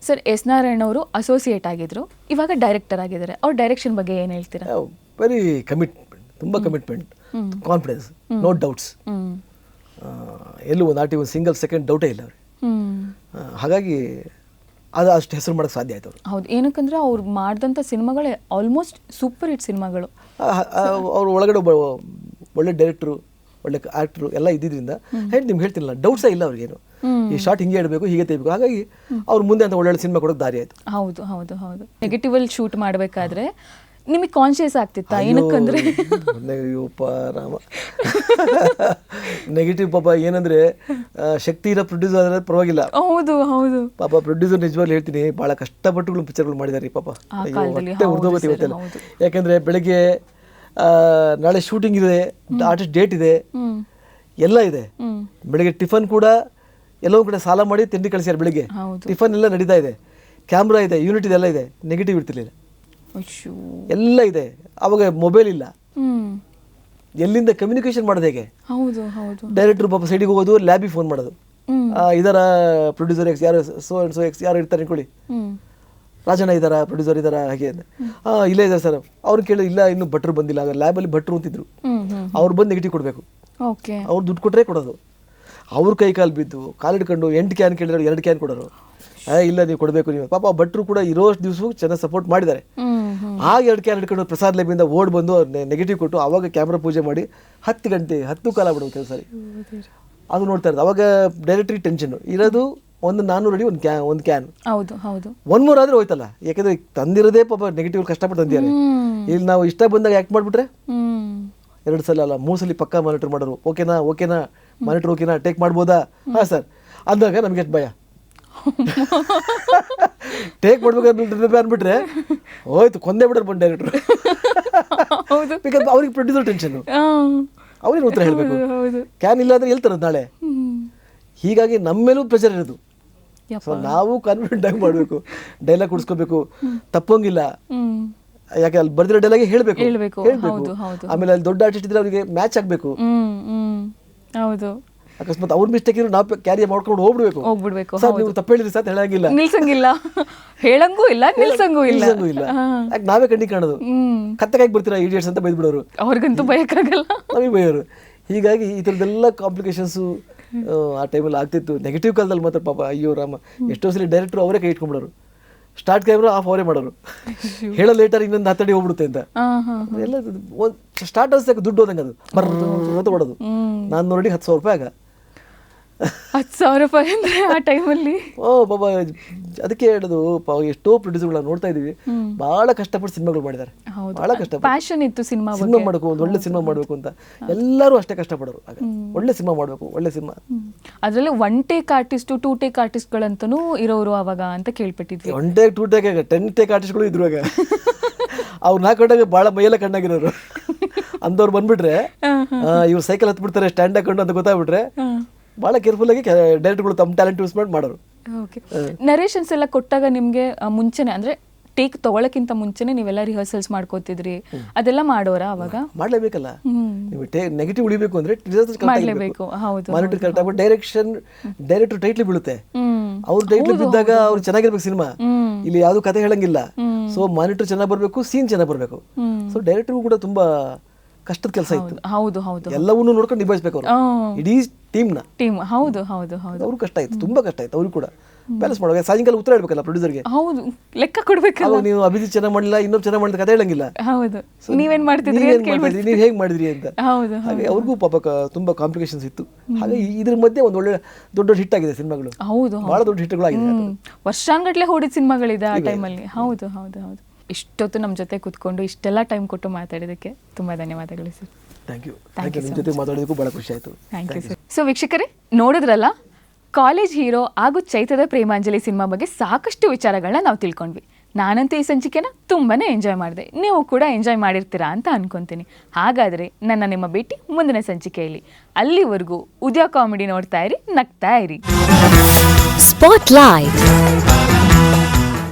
ಸರ್, ಎಸ್ ನಾರಾಯಣ್ ಅವರು ಅಸೋಸಿಯೇಟ್ ಆಗಿದ್ರು, ಇವಾಗ ಡೈರೆಕ್ಟರ್ ಆಗಿದ್ದಾರೆ. ಅವ್ರ ಡೈರೆಕ್ಷನ್ ಬಗ್ಗೆ ಏನು ಹೇಳ್ತೀರಾ?
ವೆರಿ ಕಮಿಟ್ಮೆಂಟ್, ತುಂಬ ಕಮಿಟ್ಮೆಂಟ್, ಕಾನ್ಫಿಡೆನ್ಸ್, ನೋ ಡೌಟ್ಸ್. ಎಲ್ಲೂ ಒಂದು ಸಿಂಗಲ್ ಸೆಕೆಂಡ್ ಡೌಟೇ ಇಲ್ಲ ಅವ್ರಿಗೆ. ಹಾಗಾಗಿ ಅದು ಅಷ್ಟು ಹೆಸರು ಮಾಡೋಕ್ಕೆ ಸಾಧ್ಯ ಆಯ್ತು ಅವರು.
ಹೌದು, ಏನಕ್ಕಂದ್ರೆ ಅವ್ರು ಮಾಡಿದಂಥ ಸಿನಿಮಾಗಳೇ ಆಲ್ಮೋಸ್ಟ್ ಸೂಪರ್ ಹಿಟ್ ಸಿನಿಮಾಗಳು.
ಅವ್ರು ಒಳಗಡೆ ಒಳ್ಳೆ ಡೈರೆಕ್ಟ್ರು, ಒಳ್ಳೆ ಆ್ಯಕ್ಟ್ರು ಎಲ್ಲ ಇದ್ದಿದ್ದರಿಂದ ನಿಮ್ಗೆ ಹೇಳ್ತಿಲ್ಲ, ಡೌಟ್ಸೇ ಇಲ್ಲ ಅವ್ರಿಗೇನು. ಈ ಶಾರ್ಟ್ ಹಿಂಗೆ ಇಡಬೇಕು, ಹೀಗೆ ತೆಗಿಬೇಕು. ಹಾಗಾಗಿ ಅವ್ರು ಮುಂದೆ ಅಂತ ಒಳ್ಳೊಳ್ಳೆ ಸಿನಿಮಾ ಕೊಡೋಕೆ ದಾರಿ ಆಯಿತು.
ಹೌದು ಹೌದು ಹೌದು. ನೆಗೆಟಿವ್ ಅಲ್ಲಿ ಶೂಟ್ ಮಾಡಬೇಕಾದ್ರೆ ನಿಮಗೆ ಕಾನ್ಶಿಯಸ್ ಆಗ್ತಿತ್ತಾ? ಏನಕ್ಕಂದ್ರೆ
ರಾಮ ನೆಗೆಟಿವ್ ಪಾಪ ಏನಂದ್ರೆ ಶಕ್ತಿ ಇರೋ ಪ್ರೊಡ್ಯೂಸರ್ ಆದ್ರೆ ಪರವಾಗಿಲ್ಲ.
ಹೌದು ಹೌದು
ಪಾಪ ಪ್ರೊಡ್ಯೂಸರ್ ನಿಜವಾಗ್ಲೂ ಹೇಳ್ತೀನಿ, ಬಹಳ ಕಷ್ಟಪಟ್ಟುಗಳು ಪಿಕ್ಚರ್ಗಳು ಮಾಡಿದಾರೆ ಪಾಪ. ಉರ್ದೋಗತಿ ಗೊತ್ತಿಲ್ಲ. ಯಾಕಂದ್ರೆ ಬೆಳಗ್ಗೆ ನಾಳೆ ಶೂಟಿಂಗ್ ಇದೆ, ಆರ್ಟಿಸ್ಟ್ ಡೇಟ್ ಇದೆ, ಎಲ್ಲ ಇದೆ. ಬೆಳಗ್ಗೆ ಟಿಫನ್ ಕೂಡ ಎಲ್ಲೋ ಕಡೆ ಸಾಲ ಮಾಡಿ ತಿಂಡಿ ಕಳಿಸ್ಯಾರ. ಬೆಳಿಗ್ಗೆ ಟಿಫನ್ ಎಲ್ಲ ನಡೀತಾ ಇದೆ, ಕ್ಯಾಮ್ರಾ ಇದೆ, ಯೂನಿಟ್ ಇದೆಲ್ಲ ಇದೆ. ನೆಗೆಟಿವ್ ಇರ್ತಿರ್ಲಿಲ್ಲ, ಎಲ್ಲ ಇದೆ. ಅವಾಗ ಮೊಬೈಲ್ ಇಲ್ಲ, ಎಲ್ಲಿಂದ ಕಮ್ಯುನಿಕೇಶನ್ ಮಾಡೋದು ಹೇಗೆ? ಡೈರೆಕ್ಟರ್ ಪಾಪ ಸೈಡಿಗೆ ಹೋಗೋದು, ಲ್ಯಾಬಿಗೆ ಫೋನ್ ಮಾಡೋದು, ಇದರ ಪ್ರೊಡ್ಯೂಸರ್ ಎಕ್ಸ್ ಯಾರು, ಸೋ ಅಂಡ್ ಸೋ ಎಕ್ಸ್ ಯಾರು ಇರ್ತಾರೆ ಅನ್ಕೊಳ್ಳಿ, ರಾಜಣ್ಣ ಇದ್ದಾರಾ, ಪ್ರೊಡ್ಯೂಸರ್ ಇದ್ದಾರಾ, ಹಾಗೆ ಇಲ್ಲೇ ಇದ್ದಾರೆ ಸರ್. ಅವ್ರು ಕೇಳಿದ್ರೆ ಇಲ್ಲ, ಇನ್ನೂ ಭಟ್ರು ಬಂದಿಲ್ಲ. ಲ್ಯಾಬಲ್ಲಿ ಭಟ್ರು ಅಂತಿದ್ರು, ಅವ್ರು ಬಂದು ನೆಗೆಟಿವ್ ಕೊಡಬೇಕು. ಅವ್ರು ದುಡ್ಡು ಕೊಟ್ಟರೆ ಕೊಡೋದು. ಅವ್ರ ಕೈ ಕಾಲು ಬಿದ್ದು ಕಾಲಿಡ್ಕೊಂಡು 8 ಕ್ಯಾನ್ ಕೇಳಿದ್ರು 2 ಕ್ಯಾನ್ ಕೊಡೋರು. ಇಲ್ಲ ನೀವು ಕೊಡಬೇಕು ನೀವು. ಪಾಪ ಭಟ್ರು ಕೂಡ ಇರೋಷ್ಟು ದಿವಸ ಚೆನ್ನಾಗಿ ಸಪೋರ್ಟ್ ಮಾಡಿದ್ದಾರೆ. ಆಗ 2 ಕ್ಯಾನ್ ಹಿಡ್ಕೊಂಡು ಪ್ರಸಾದ್ ಲೇಬಿಂದ ಓಡ್ ಬಂದು ನೆಗೆಟಿವ್ ಕೊಟ್ಟು ಅವಾಗ ಕ್ಯಾಮ್ರಾ ಪೂಜೆ ಮಾಡಿ 10 ಗಂಟೆ 10 ಕಾಲ ಬಿಡೋದು ಕೆಲಸ. ಅದು ನೋಡ್ತಾ ಇರೋದು. ಅವಾಗ ಡೈರೆಕ್ಟ್ರಿ ಟೆನ್ಷನ್ ಇರೋದು. ಒಂದು 400 ಅಡಿ ಒಂದು ಕ್ಯಾನ್, 1 ಮೂರ್ ಆದ್ರೆ ಹೋಯ್ತಲ್ಲ. ಯಾಕಂದ್ರೆ ತಂದಿರೋದೇ ಪಾಪ ನೆಗೆಟಿವ್ ಕಷ್ಟಪಟ್ಟು ತಂದಿದ್ದಾರೆ. ಇಲ್ಲಿ ನಾವು ಇಷ್ಟ ಬಂದಾಗ ಆಕ್ಟ್ ಮಾಡ್ಬಿಟ್ರೆ 2 ಸಲ ಅಲ್ಲ 3 ಸಲ ಪಕ್ಕಾ ಮಾನಿಟರ್ ಮಾಡೋರು. ಓಕೆನಾ ಮಾನಿಟರ್ ಓಕೆನಾ, ಟೇಕ್ ಮಾಡ್ಬೋದಾ? ಹಾ ಸರ್ ಅಂದಾಗ ನಮ್ಗೆ ಎಷ್ಟು ಭಯ. ಟೇಕ್ ಮಾಡ್ಬೇಕು ಅಂದ್ಬಿಟ್ರೆ ಹೋಯ್ತು, ಕೊಂದೇ ಬಿಡೋರು ಬಂದು ಡೈರೆಕ್ಟ್ರು. ಅವ್ರಿಗೆ ಪ್ರೊಡ್ಯೂಸರ್ ಟೆನ್ಷನ್, ಅವ್ರಿಗೆ ಉತ್ತರ ಹೇಳ್ಬೇಕು. ಕ್ಯಾನ್ ಇಲ್ಲ ಅಂದ್ರೆ ಹೇಳ್ತಾರ ನಾಳೆ. ಹೀಗಾಗಿ ನಮ್ಮ ಮೇಲೂ ಪ್ರೆಷರ್ ಇರೋದು. ಸೊ ನಾವು ಕಾನ್ಫಿಡೆಂಟ್ ಆಗಿ ಮಾಡಬೇಕು, ಡೈಲಾಗ್ ಕುಡಿಸ್ಕೋಬೇಕು, ತಪ್ಪಂಗಿಲ್ಲ. ಯಾಕೆ ಅಲ್ಲಿ ಬರ್ದಿರೋ ಡೈಲಾಗ್ ಹೇಳ್ಬೇಕು. ಆಮೇಲೆ ಅಲ್ಲಿ ದೊಡ್ಡ ಆರ್ಟಿಸ್ಟ್ ಇದ್ರೆ ಅವರಿಗೆ ಮ್ಯಾಚ್ ಆಗ್ಬೇಕು. ಅಕಸ್ಮಾತ್ ಅವ್ರ ಮಿಸ್ಟೇಕ್ ಇರೋ ನಾವು ಕ್ಯಾರಿ ಮಾಡ್ಕೊಂಡು
ಹೋಗ್ಬಿಡ್ಬೇಕು.
ಸರ್ ನೀವು ತಪ್ಪು ಹೇಳಿದ್ರಿ ಸರ್ ಹೇಳಂಗಿಲ್ಲ,
ನಿಲ್ಸಂಗಿಲ್ಲ, ಹೇಳಂಗೂ ಇಲ್ಲ, ನಿಲ್ಸಂಗೂ ಇಲ್ಲ.
ಯಾಕೆ ನಾವೇ ಕಣ್ಣಿಗೆ ಕಾಣೋದು, ಕತ್ತಕಾಗಿ ಬರ್ತೀರಾ ಇಡಿಯಟ್ಸ್ ಅಂತ ಬೈದ್ಬಿಡೋರು,
ಅವ್ರಿಗಂತೂ ಬಯಕಾಗಲ್ಲ,
ನಮಗೆ ಬೈಯೋರು. ಹೀಗಾಗಿ ಈ ಥರದ್ದೆಲ್ಲ ಕಾಂಪ್ಲಿಕೇಶನ್ಸು ಆ ಟೈಮಲ್ಲಿ ಆಗ್ತಿತ್ತು. ನೆಗೆಟಿವ್ ಕಾಲದಲ್ಲಿ ಮಾತ್ರ ಪಾಪ ಅಯ್ಯೋ ರಾಮ, ಎಷ್ಟೋ ಸಲ ಡೈರೆಕ್ಟ್ರು ಅವರೇ ಕೈ ಇಟ್ಕೊಂಡ್ಬಿಡೋರು, ಸ್ಟಾರ್ಟ್ ಕ್ಯಾಮ್ರಾ ಆಫ್ ಅವರೇ ಮಾಡೋರು, ಹೇಳೋ ಲೇಟರ್ ಇನ್ನೊಂದು 10 ಅಡಿ ಹೋಗ್ಬಿಡುತ್ತೆ ಅಂತ. ಎಲ್ಲ ಸ್ಟಾರ್ಟ್ ಅನ್ಸಕ್ಕೆ ದುಡ್ಡು ಹೋದಂಗೆ ಅದು ಬರ್ರ ಹೊಡೋದು. 400 ಅಡಿ 10,000 ರೂಪಾಯಿ ಆಗ.
10,000 ರೂಪಾಯಿ ಅಂದ್ರೆ ಆ ಟೈಮಲ್ಲಿ
ಬಾಬಾ. ಅದಕ್ಕೆ ಹೇಳೋದು ಎಷ್ಟೋ ಪ್ರೊಡ್ಯೂಸರ್ಗಳನ್ನ ನೋಡ್ತಾ ಇದೀವಿ, ಬಹಳ ಕಷ್ಟಪಟ್ಟು ಸಿನಿಮಾಗಳು ಮಾಡಿದ್ದಾರೆ, ಬಹಳ ಕಷ್ಟಪಟ್ಟು
ಪ್ಯಾಷನ್ ಇತ್ತು ಸಿನಿಮಾ
ಮಾಡಬೇಕು, ಒಂದು ಒಳ್ಳೆ ಸಿನಿಮಾ ಮಾಡಬೇಕು ಅಂತ. ಎಲ್ಲರೂ ಅಷ್ಟೇ ಕಷ್ಟಪಡೋರು ಆಗ, ಒಳ್ಳೆ ಸಿನಿಮಾ ಮಾಡಬೇಕು, ಒಳ್ಳೆ ಸಿನಿಮಾ.
ಅದರಲ್ಲಿ 1 ಟೇಕ್ ಆರ್ಟಿಸ್ಟ್ 2 ಟೇಕ್ ಆರ್ಟಿಸ್ಟ್ಗಳಂತನೂ ಇರೋರು ಅವಾಗ ಅಂತ ಕೇಳ್ಪಟ್ಟಿದ್ವಿ.
1 ಟೇಕ್ 2 ಟೇಕ್ 10 ಟೇಕ್ ಆರ್ಟಿಸ್ಟ್ಗಳು ಇದ್ರು ಆಗ. ಅವ್ರು ನಾಕೊಂಡಾಗ ಭಾಳ ಮೈಯೆಲ್ಲ ಕಣ್ಣಾಗಿರೋರು ಅಂದವ್ರು ಬಂದ್ಬಿಟ್ರೆ, ಇವ್ರು ಸೈಕಲ್ ಹತ್ಬಿಡ್ತಾರೆ ಸ್ಟ್ಯಾಂಡ್ ಹಾಕೊಂಡು ಅಂತ ಗೊತ್ತಾಗ್ಬಿಟ್ರೆ ಭಾಳ ಕೇರ್ಫುಲ್ ಆಗಿ ಡೈರೆಕ್ಟ್ಗಳು ತಮ್ಮ ಟ್ಯಾಲೆಂಟ್ ಯೂಸ್ ಮಾಡಿ ಮಾಡೋರು.
ಓಕೆ, ನರೇಷನ್ಸ್ ಎಲ್ಲ ಕೊಟ್ಟಾಗ ನಿಮಗೆ ಮುಂಚೆನೆ ಅಂದ್ರೆ ಟೇಕ್ ತಗೊಳಕ್ಕಿಂತ ಮುಂಚೆನೆ ನೀವೆಲ್ಲ ರಿಹರ್ಸಲ್ಸ್ ಮಾಡ್ಕೋತಿದ್ರಿ, ಅದೆಲ್ಲ ಮಾಡೋರ ಅವಾಗ?
ಮಾಡ್ಲೇಬೇಕಲ್ಲ, ನೀವು ನೆಗೆಟಿವ್ ಉಳಿಬೇಕು ಅಂದ್ರೆ
ಮಾಡ್ಲೇಬೇಕು. ಹೌದು,
ಮಾನಿಟರ್ ಕರೆಕ್ಟ್ ಆಗ್ಬಿಟ್ಟು ಡೈರೆಕ್ಟರ್ ಟೈಟ್ಲಿ ಬೀಳುತ್ತೆ. ಅವ್ರ ಟೈಟ್ಲಿ ಬಿದ್ದಾಗ ಅವ್ರು ಚೆನ್ನಾಗಿರ್ಬೇಕು ಸಿನಿಮಾ, ಇಲ್ಲಿ ಯಾವ್ದು ಕತೆ ಹೇಳಂಗಿಲ್ಲ. ಸೊ ಮಾನಿಟರ್ ಚೆನ್ನಾಗಿ ಬರ್ಬೇಕು, ಸೀನ್ ಚೆನ್ನಾಗಿ ಬರ್ಬೇಕು. ಸೊ ಡೈರೆಕ್ಟರ್ಗೂ ಕೂಡ ತುಂಬಾ ಕಷ್ಟದ ಕೆಲಸ ಇತ್ತು.
ಹೌದು ಹೌದು,
ಎಲ್ಲವನ್ನೂ ನೋಡ್ಕೊಂಡು ನಿಭಾಯಿಸ್ಬೇಕು ಅವರು, ಇಡೀ ಟೀಮ್.
ಹೌದು ಹೌದು ಹೌದು,
ಅವ್ರು ಕಷ್ಟ ಆಯ್ತು, ತುಂಬಾ ಕಷ್ಟ ಆಯ್ತು ಅವ್ರು ಕೂಡ. ಬ್ಯಾಲೆನ್ಸ್ ಮಾಡುವಾಗ ಸಾಯಂಕಾಲ ಉತ್ತರ ಹೇಳ್ಬೇಕಲ್ಲ ಪ್ರೊಡ್ಯೂಸರ್ಗೆ.
ಹೌದು, ಲೆಕ್ಕ ಕೊಡ್ಬೇಕಲ್ಲ.
ನೀವು ಅಭಿಜಿತ್ ಚೆನ್ನಾಗಿ ಮಾಡಿಲ್ಲ, ಇನ್ನೊಬ್ಬ ಚೆನ್ನಾಗಿ ಮಾಡಿದ ಕತೆ ಹೇಳಂಗಿಲ್ಲ.
ಹೌದು, ನೀವೇನ್ ಮಾಡ್ತಿದ್ರಿ,
ನೀವು ಹೇಗೆ ಮಾಡಿದ್ರಿ ಅಂತ.
ಹೌದು,
ಹಾಗೆ ಅವ್ರಿಗೂ ಪಾಪ ತುಂಬಾ ಕಾಂಪ್ಲಿಕೇಶನ್ಸ್ ಇತ್ತು. ಹಾಗೆ ಇದ್ರ ಮಧ್ಯೆ ಒಂದು ಒಳ್ಳೆ ದೊಡ್ಡ ಹಿಟ್ ಆಗಿದೆ ಸಿನಿಮಾಗಳು.
ಹೌದು,
ಬಹಳ ದೊಡ್ಡ ಹಿಟ್ಗಳಾಗಿದೆ,
ವರ್ಷಾನ್ಗಟ್ಲೆ ಓಡಿದ ಸಿನಿಮಾಗಳಿದೆ ಆ ಟೈಮಲ್ಲಿ. ಹೌದು ಹೌದು ಹೌದು. ಇಷ್ಟೊತ್ತು ನಮ್ಮ ಜೊತೆ ಕೂತ್ಕೊಂಡು ಇಷ್ಟೆಲ್ಲ ಟೈಮ್ ಕೊಟ್ಟು ಮಾತಾಡಿದಕ್ಕೆ ತುಂಬಾ ಧನ್ಯವಾದಗಳು ಸರ್.
Thank you. ನಿಮ್ಮ ಜೊತೆ ಮಾತಾಡೋದಕ್ಕೂ ಬಹಳ ಖುಷಿ ಆಯಿತು.
Thank you sir. ಸೊ ವೀಕ್ಷಕರೇ, ನೋಡಿದ್ರಲ್ಲ, ಕಾಲೇಜ್ ಹೀರೋ ಹಾಗೂ ಚೈತ್ರದ ಪ್ರೇಮಾಂಜಲಿ ಸಿನಿಮಾ ಬಗ್ಗೆ ಸಾಕಷ್ಟು ವಿಚಾರಗಳನ್ನ ನಾವು ತಿಳ್ಕೊಂಡ್ವಿ. ನಾನಂತೂ ಈ ಸಂಚಿಕೆನ ತುಂಬಾನೇ ಎಂಜಾಯ್ ಮಾಡಿದೆ, ನೀವು ಕೂಡ ಎಂಜಾಯ್ ಮಾಡಿರ್ತೀರಾ ಅಂತ ಅನ್ಕೊಂತೀನಿ. ಹಾಗಾದರೆ ನಿಮ್ಮ ಭೇಟಿ ಮುಂದಿನ ಸಂಚಿಕೆಯಲ್ಲಿ. ಅಲ್ಲಿವರೆಗೂ ಉದಯ ಕಾಮಿಡಿ ನೋಡ್ತಾ ಇರಿ, ನಗ್ತಾ ಇರಿ.
ಸ್ಪಾಟ್ಲೈಟ್.